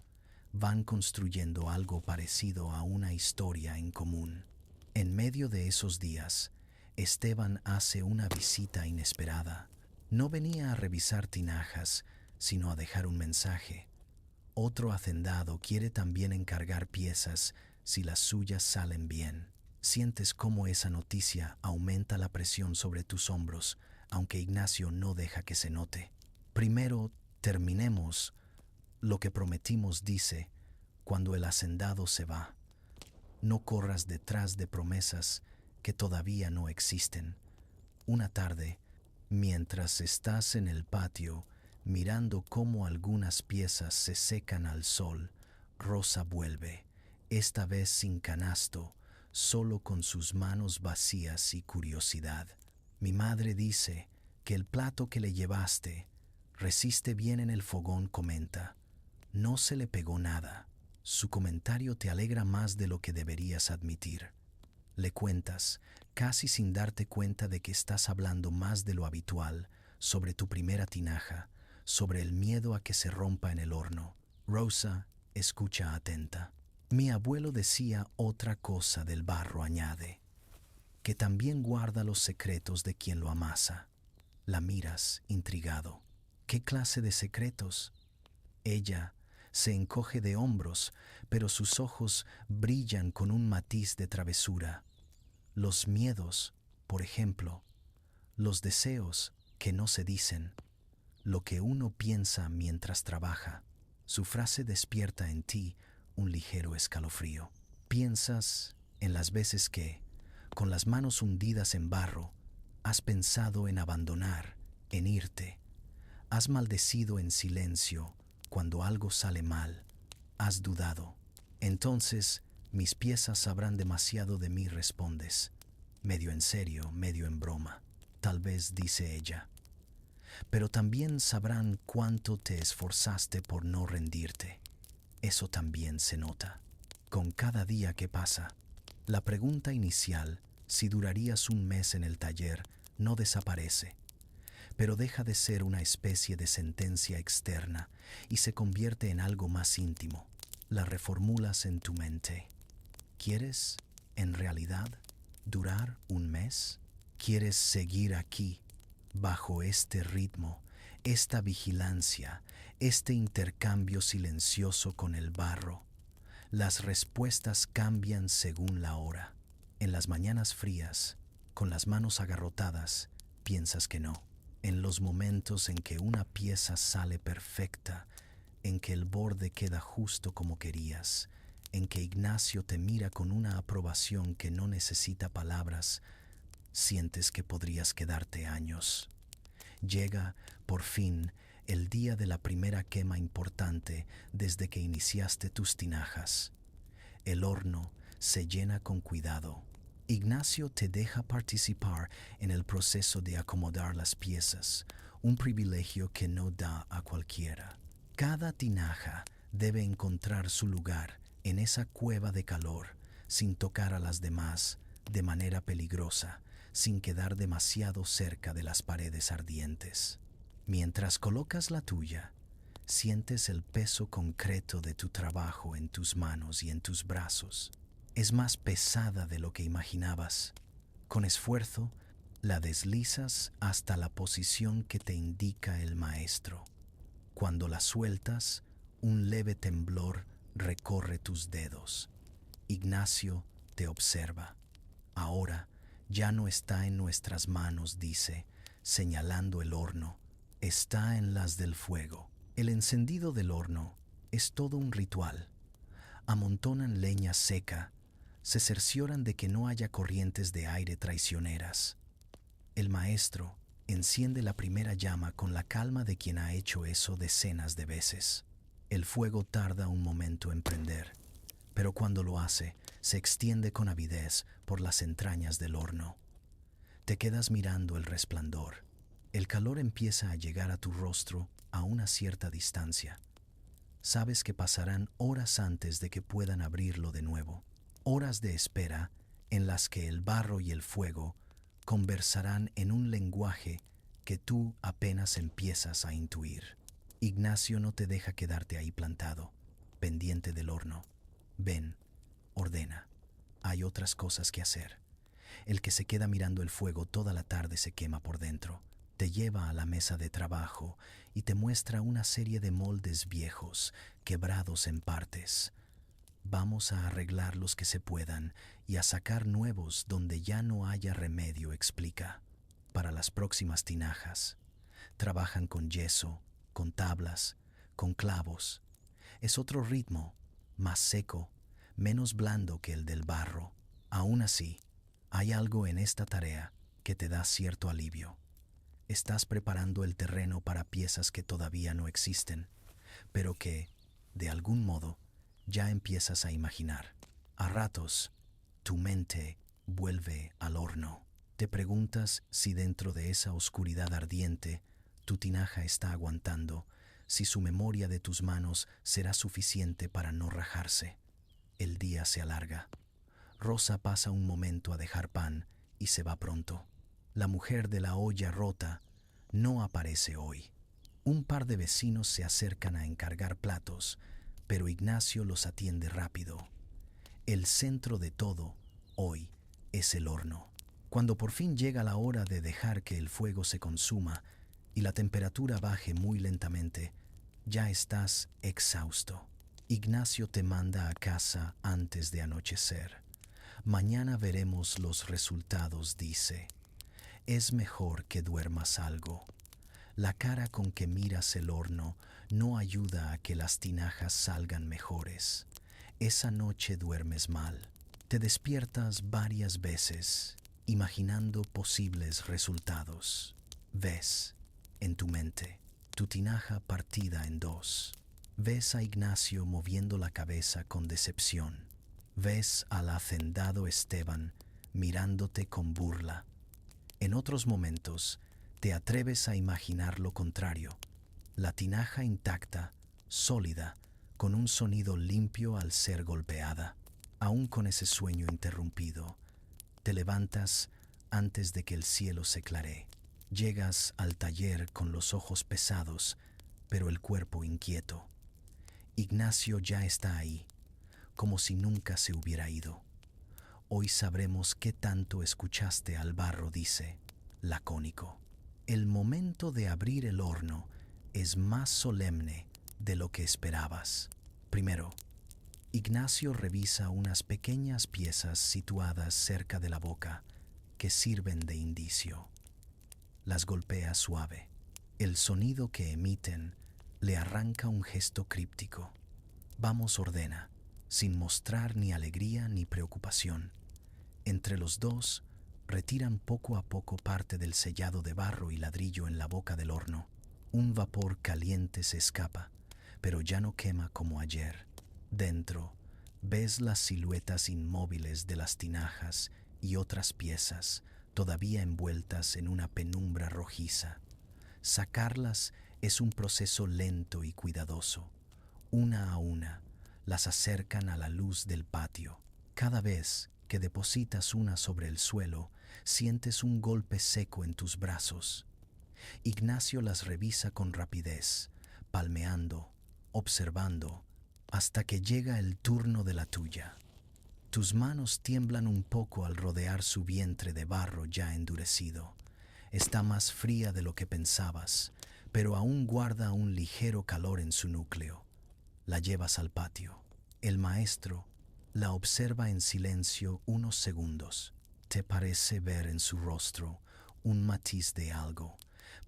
van construyendo algo parecido a una historia en común. En medio de esos días, Esteban hace una visita inesperada. No venía a revisar tinajas, sino a dejar un mensaje. Otro hacendado quiere también encargar piezas si las suyas salen bien. Sientes cómo esa noticia aumenta la presión sobre tus hombros, aunque Ignacio no deja que se note. Primero, terminemos lo que prometimos, dice, cuando el hacendado se va. No corras detrás de promesas que todavía no existen. Una tarde, mientras estás en el patio, mirando cómo algunas piezas se secan al sol, Rosa vuelve, esta vez sin canasto, solo con sus manos vacías y curiosidad. Mi madre dice que el plato que le llevaste resiste bien en el fogón, comenta. No se le pegó nada. Su comentario te alegra más de lo que deberías admitir. Le cuentas, casi sin darte cuenta de que estás hablando más de lo habitual, sobre tu primera tinaja, sobre el miedo a que se rompa en el horno. Rosa escucha atenta. Mi abuelo decía otra cosa del barro, añade, que también guarda los secretos de quien lo amasa. La miras, intrigado. ¿Qué clase de secretos? Ella se encoge de hombros, pero sus ojos brillan con un matiz de travesura. Los miedos, por ejemplo, los deseos que no se dicen, lo que uno piensa mientras trabaja. Su frase despierta en ti un ligero escalofrío. Piensas en las veces que, con las manos hundidas en barro, has pensado en abandonar, en irte. Has maldecido en silencio cuando algo sale mal. Has dudado. Entonces, mis piezas sabrán demasiado de mí, respondes. Medio en serio, medio en broma. Tal vez, dice ella. Pero también sabrán cuánto te esforzaste por no rendirte. Eso también se nota. Con cada día que pasa, la pregunta inicial, si durarías un mes en el taller, no desaparece, pero deja de ser una especie de sentencia externa y se convierte en algo más íntimo. La reformulas en tu mente. ¿Quieres, en realidad, durar un mes? ¿Quieres seguir aquí, bajo este ritmo, esta vigilancia, este intercambio silencioso con el barro? Las respuestas cambian según la hora. En las mañanas frías, con las manos agarrotadas, piensas que no. En los momentos en que una pieza sale perfecta, en que el borde queda justo como querías, en que Ignacio te mira con una aprobación que no necesita palabras, sientes que podrías quedarte años. Llega, por fin, el día de la primera quema importante desde que iniciaste tus tinajas. El horno se llena con cuidado. Ignacio te deja participar en el proceso de acomodar las piezas, un privilegio que no da a cualquiera. Cada tinaja debe encontrar su lugar en esa cueva de calor, sin tocar a las demás, de manera peligrosa, sin quedar demasiado cerca de las paredes ardientes. Mientras colocas la tuya, sientes el peso concreto de tu trabajo en tus manos y en tus brazos. Es más pesada de lo que imaginabas. Con esfuerzo, la deslizas hasta la posición que te indica el maestro. Cuando la sueltas, un leve temblor recorre tus dedos. Ignacio te observa. Ahora ya no está en nuestras manos, dice, señalando el horno. Está en las del fuego. El encendido del horno es todo un ritual. Amontonan leña seca, se cercioran de que no haya corrientes de aire traicioneras. El maestro enciende la primera llama con la calma de quien ha hecho eso decenas de veces. El fuego tarda un momento en prender, pero cuando lo hace, se extiende con avidez por las entrañas del horno. Te quedas mirando el resplandor. El calor empieza a llegar a tu rostro a una cierta distancia. Sabes que pasarán horas antes de que puedan abrirlo de nuevo. Horas de espera en las que el barro y el fuego conversarán en un lenguaje que tú apenas empiezas a intuir. Ignacio no te deja quedarte ahí plantado, pendiente del horno. Ven, ordena. Hay otras cosas que hacer. El que se queda mirando el fuego toda la tarde se quema por dentro. Te lleva a la mesa de trabajo y te muestra una serie de moldes viejos, quebrados en partes. Vamos a arreglar los que se puedan y a sacar nuevos donde ya no haya remedio, explica. Para las próximas tinajas. Trabajan con yeso, con tablas, con clavos. Es otro ritmo, más seco, menos blando que el del barro. Aún así, hay algo en esta tarea que te da cierto alivio. Estás preparando el terreno para piezas que todavía no existen, pero que, de algún modo, ya empiezas a imaginar. A ratos, tu mente vuelve al horno. Te preguntas si dentro de esa oscuridad ardiente tu tinaja está aguantando, si su memoria de tus manos será suficiente para no rajarse. El día se alarga. Rosa pasa un momento a dejar pan y se va pronto. La mujer de la olla rota no aparece hoy. Un par de vecinos se acercan a encargar platos, pero Ignacio los atiende rápido. El centro de todo, hoy, es el horno. Cuando por fin llega la hora de dejar que el fuego se consuma y la temperatura baje muy lentamente, ya estás exhausto. Ignacio te manda a casa antes de anochecer. Mañana veremos los resultados, dice. Es mejor que duermas algo. La cara con que miras el horno no ayuda a que las tinajas salgan mejores. Esa noche duermes mal. Te despiertas varias veces, imaginando posibles resultados. Ves, en tu mente, tu tinaja partida en dos. Ves a Ignacio moviendo la cabeza con decepción. Ves al hacendado Esteban mirándote con burla. En otros momentos, te atreves a imaginar lo contrario. La tinaja intacta, sólida, con un sonido limpio al ser golpeada. Aún con ese sueño interrumpido, te levantas antes de que el cielo se claree. Llegas al taller con los ojos pesados, pero el cuerpo inquieto. Ignacio ya está ahí, como si nunca se hubiera ido. Hoy sabremos qué tanto escuchaste al barro, dice, lacónico. El momento de abrir el horno es más solemne de lo que esperabas. Primero, Ignacio revisa unas pequeñas piezas situadas cerca de la boca que sirven de indicio. Las golpea suave. El sonido que emiten le arranca un gesto críptico. Vamos, ordena, sin mostrar ni alegría ni preocupación. Entre los dos, retiran poco a poco parte del sellado de barro y ladrillo en la boca del horno. Un vapor caliente se escapa, pero ya no quema como ayer. Dentro, ves las siluetas inmóviles de las tinajas y otras piezas, todavía envueltas en una penumbra rojiza. Sacarlas es un proceso lento y cuidadoso. Una a una, las acercan a la luz del patio. Cada vez que depositas una sobre el suelo, sientes un golpe seco en tus brazos. Ignacio las revisa con rapidez, palmeando, observando, hasta que llega el turno de la tuya. Tus manos tiemblan un poco al rodear su vientre de barro ya endurecido. Está más fría de lo que pensabas, pero aún guarda un ligero calor en su núcleo. La llevas al patio. El maestro la observa en silencio unos segundos. Te parece ver en su rostro un matiz de algo,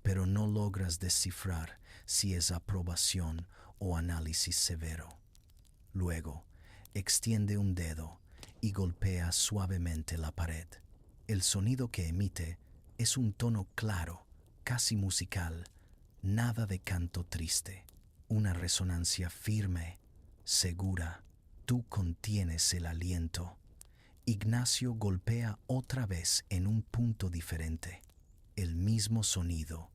pero no logras descifrar si es aprobación o análisis severo. Luego, extiende un dedo y golpea suavemente la pared. El sonido que emite es un tono claro, casi musical, nada de canto triste, una resonancia firme, segura. Tú contienes el aliento. Ignacio golpea otra vez en un punto diferente, el mismo sonido.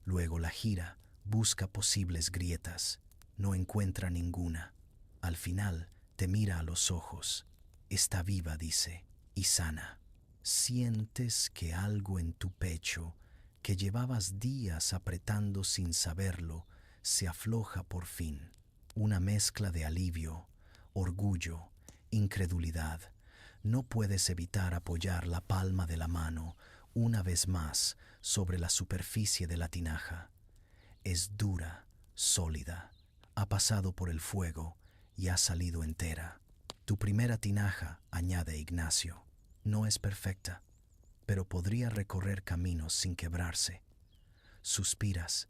Luego la gira, busca posibles grietas, no encuentra ninguna. Al final te mira a los ojos. Está viva, dice, y sana. Sientes que algo en tu pecho, que llevabas días apretando sin saberlo, se afloja por fin. Una mezcla de alivio, orgullo, incredulidad. No puedes evitar apoyar la palma de la mano una vez más sobre la superficie de la tinaja. Es dura, sólida, ha pasado por el fuego y ha salido entera. Tu primera tinaja, añade Ignacio, no es perfecta, pero podría recorrer caminos sin quebrarse. Suspiras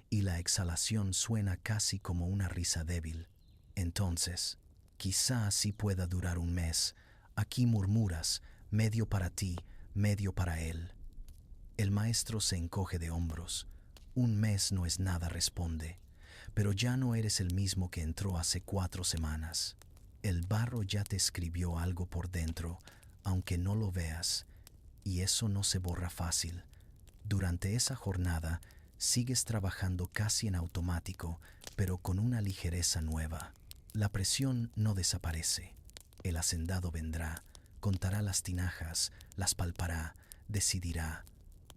y la exhalación suena casi como una risa débil. Entonces, quizá así pueda durar un mes. Aquí murmuras, medio para ti, medio para él. El maestro se encoge de hombros. Un mes no es nada, responde, pero ya no eres el mismo que entró hace 4 semanas. El barro ya te escribió algo por dentro, aunque no lo veas, y eso no se borra fácil. Durante esa jornada sigues trabajando casi en automático, pero con una ligereza nueva. La presión no desaparece. El hacendado vendrá, contará las tinajas, las palpará, decidirá.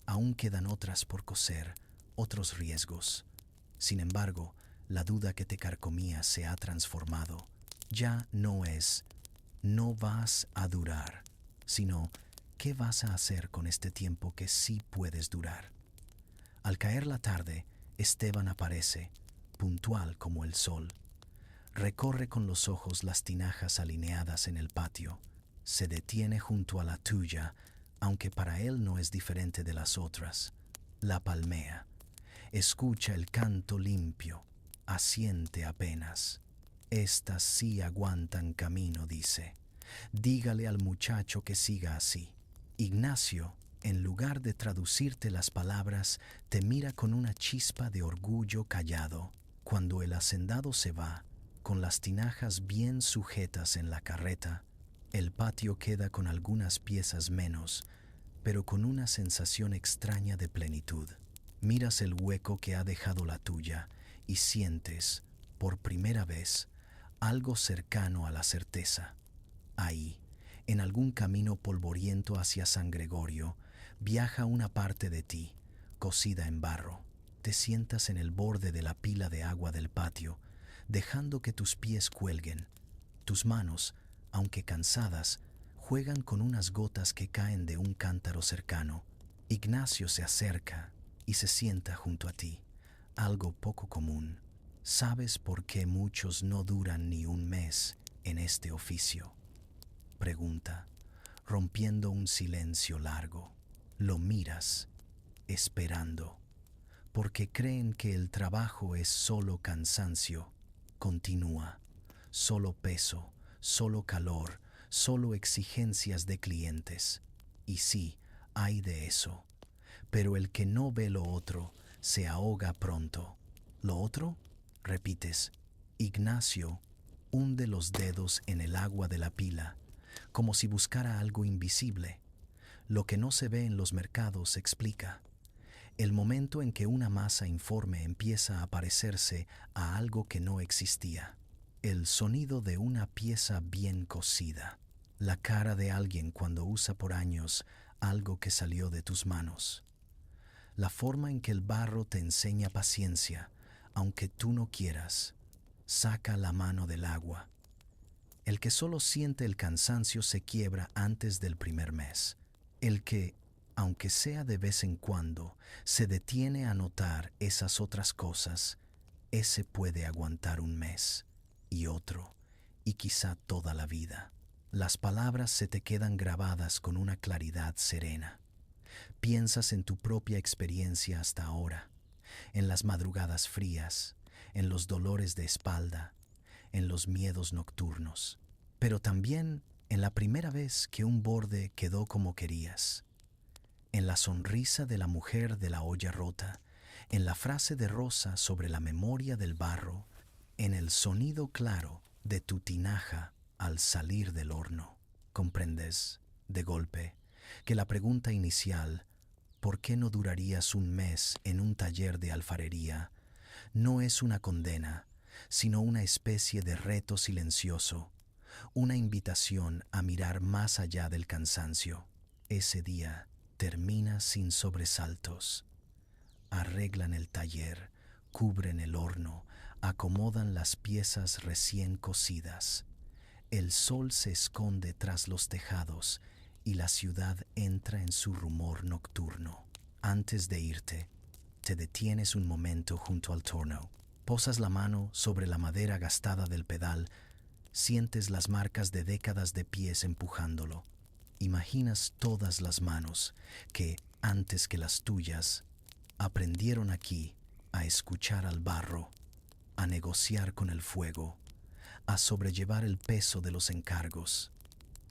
Aún quedan otras por coser, otros riesgos. Sin embargo, la duda que te carcomía se ha transformado. Ya no es, no vas a durar, sino, ¿qué vas a hacer con este tiempo que sí puedes durar? Al caer la tarde, Esteban aparece, puntual como el sol. Recorre con los ojos las tinajas alineadas en el patio. Se detiene junto a la tuya, aunque para él no es diferente de las otras. La palmea. Escucha el canto limpio. Asiente apenas. Estas sí aguantan camino, dice. Dígale al muchacho que siga así. Ignacio, en lugar de traducirte las palabras, te mira con una chispa de orgullo callado. Cuando el hacendado se va, con las tinajas bien sujetas en la carreta, el patio queda con algunas piezas menos, pero con una sensación extraña de plenitud. Miras el hueco que ha dejado la tuya y sientes, por primera vez, algo cercano a la certeza. Ahí, en algún camino polvoriento hacia San Gregorio, viaja una parte de ti, cocida en barro. Te sientas en el borde de la pila de agua del patio, dejando que tus pies cuelguen. Tus manos, aunque cansadas, juegan con unas gotas que caen de un cántaro cercano. Ignacio se acerca y se sienta junto a ti, algo poco común. ¿Sabes por qué muchos no duran ni un mes en este oficio?, pregunta, rompiendo un silencio largo. Lo miras, esperando, porque creen que el trabajo es solo cansancio. Continúa, solo peso, solo calor, solo exigencias de clientes. Y sí, hay de eso. Pero el que no ve lo otro se ahoga pronto. ¿Lo otro?, repites. Ignacio hunde los dedos en el agua de la pila, como si buscara algo invisible. Lo que no se ve en los mercados, explica. El momento en que una masa informe empieza a parecerse a algo que no existía. El sonido de una pieza bien cosida. la cara de alguien cuando usa por años algo que salió de tus manos, la forma en que el barro te enseña paciencia, aunque tú no quieras, saca la mano del agua. El que solo siente el cansancio se quiebra antes del primer mes. El que, aunque sea de vez en cuando, se detiene a notar esas otras cosas, ese puede aguantar un mes, y otro, y quizá toda la vida. Las palabras se te quedan grabadas con una claridad serena. Piensas en tu propia experiencia hasta ahora, en las madrugadas frías, en los dolores de espalda, en los miedos nocturnos, pero también en la primera vez que un borde quedó como querías, en la sonrisa de la mujer de la olla rota, en la frase de Rosa sobre la memoria del barro, en el sonido claro de tu tinaja al salir del horno. ¿Comprendes, de golpe, que la pregunta inicial, ¿por qué no durarías un mes en un taller de alfarería?, no es una condena, sino una especie de reto silencioso, una invitación a mirar más allá del cansancio? Ese día termina sin sobresaltos. Arreglan el taller, cubren el horno, acomodan las piezas recién cocidas. El sol se esconde tras los tejados y la ciudad entra en su rumor nocturno. Antes de irte, te detienes un momento junto al torno. Posas la mano sobre la madera gastada del pedal, sientes las marcas de décadas de pies empujándolo. Imaginas todas las manos que, antes que las tuyas, aprendieron aquí a escuchar al barro, a negociar con el fuego, a sobrellevar el peso de los encargos.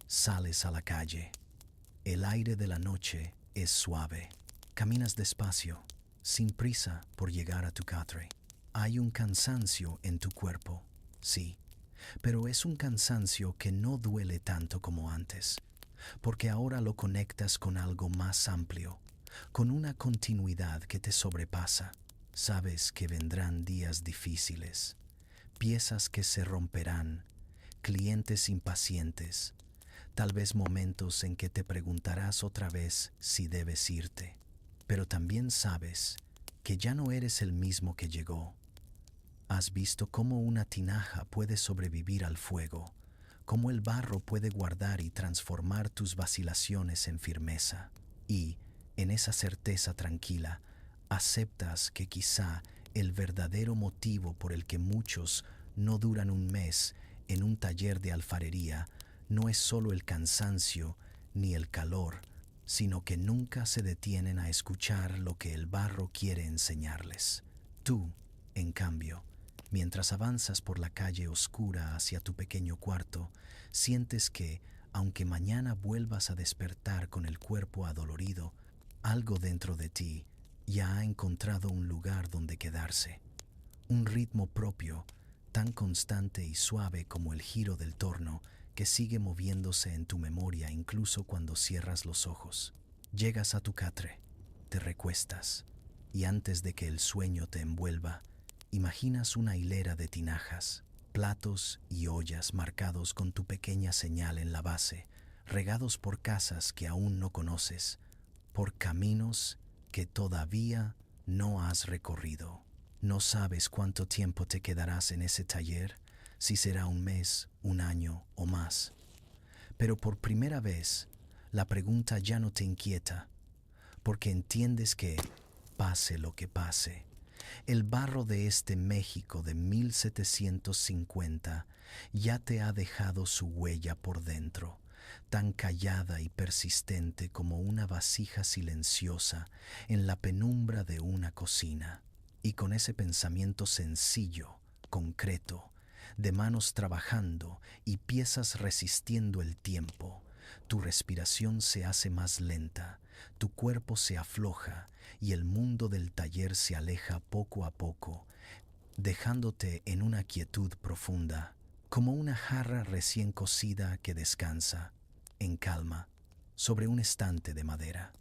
Sales a la calle. El aire de la noche es suave. Caminas despacio, sin prisa por llegar a tu catre. Hay un cansancio en tu cuerpo, sí, pero es un cansancio que no duele tanto como antes, porque ahora lo conectas con algo más amplio, con una continuidad que te sobrepasa. Sabes que vendrán días difíciles, piezas que se romperán, clientes impacientes, tal vez momentos en que te preguntarás otra vez si debes irte, pero también sabes que ya no eres el mismo que llegó. Has visto cómo una tinaja puede sobrevivir al fuego, cómo el barro puede guardar y transformar tus vacilaciones en firmeza, y, en esa certeza tranquila, aceptas que quizá el verdadero motivo por el que muchos no duran un mes en un taller de alfarería no es solo el cansancio ni el calor, sino que nunca se detienen a escuchar lo que el barro quiere enseñarles. Tú, en cambio, mientras avanzas por la calle oscura hacia tu pequeño cuarto, sientes que, aunque mañana vuelvas a despertar con el cuerpo adolorido, algo dentro de ti ya ha encontrado un lugar donde quedarse, un ritmo propio, tan constante y suave como el giro del torno que sigue moviéndose en tu memoria incluso cuando cierras los ojos. Llegas a tu catre, te recuestas, y antes de que el sueño te envuelva, imaginas una hilera de tinajas, platos y ollas marcados con tu pequeña señal en la base, regados por casas que aún no conoces, por caminos que todavía no has recorrido. No sabes cuánto tiempo te quedarás en ese taller, si será un mes, un año o más. Pero por primera vez, la pregunta ya no te inquieta, porque entiendes que, pase lo que pase, el barro de este México de 1750 ya te ha dejado su huella por dentro, tan callada y persistente como una vasija silenciosa en la penumbra de una cocina. Y con ese pensamiento sencillo, concreto, de manos trabajando y piezas resistiendo el tiempo, tu respiración se hace más lenta, tu cuerpo se afloja y el mundo del taller se aleja poco a poco, dejándote en una quietud profunda, como una jarra recién cocida que descansa, en calma, sobre un estante de madera.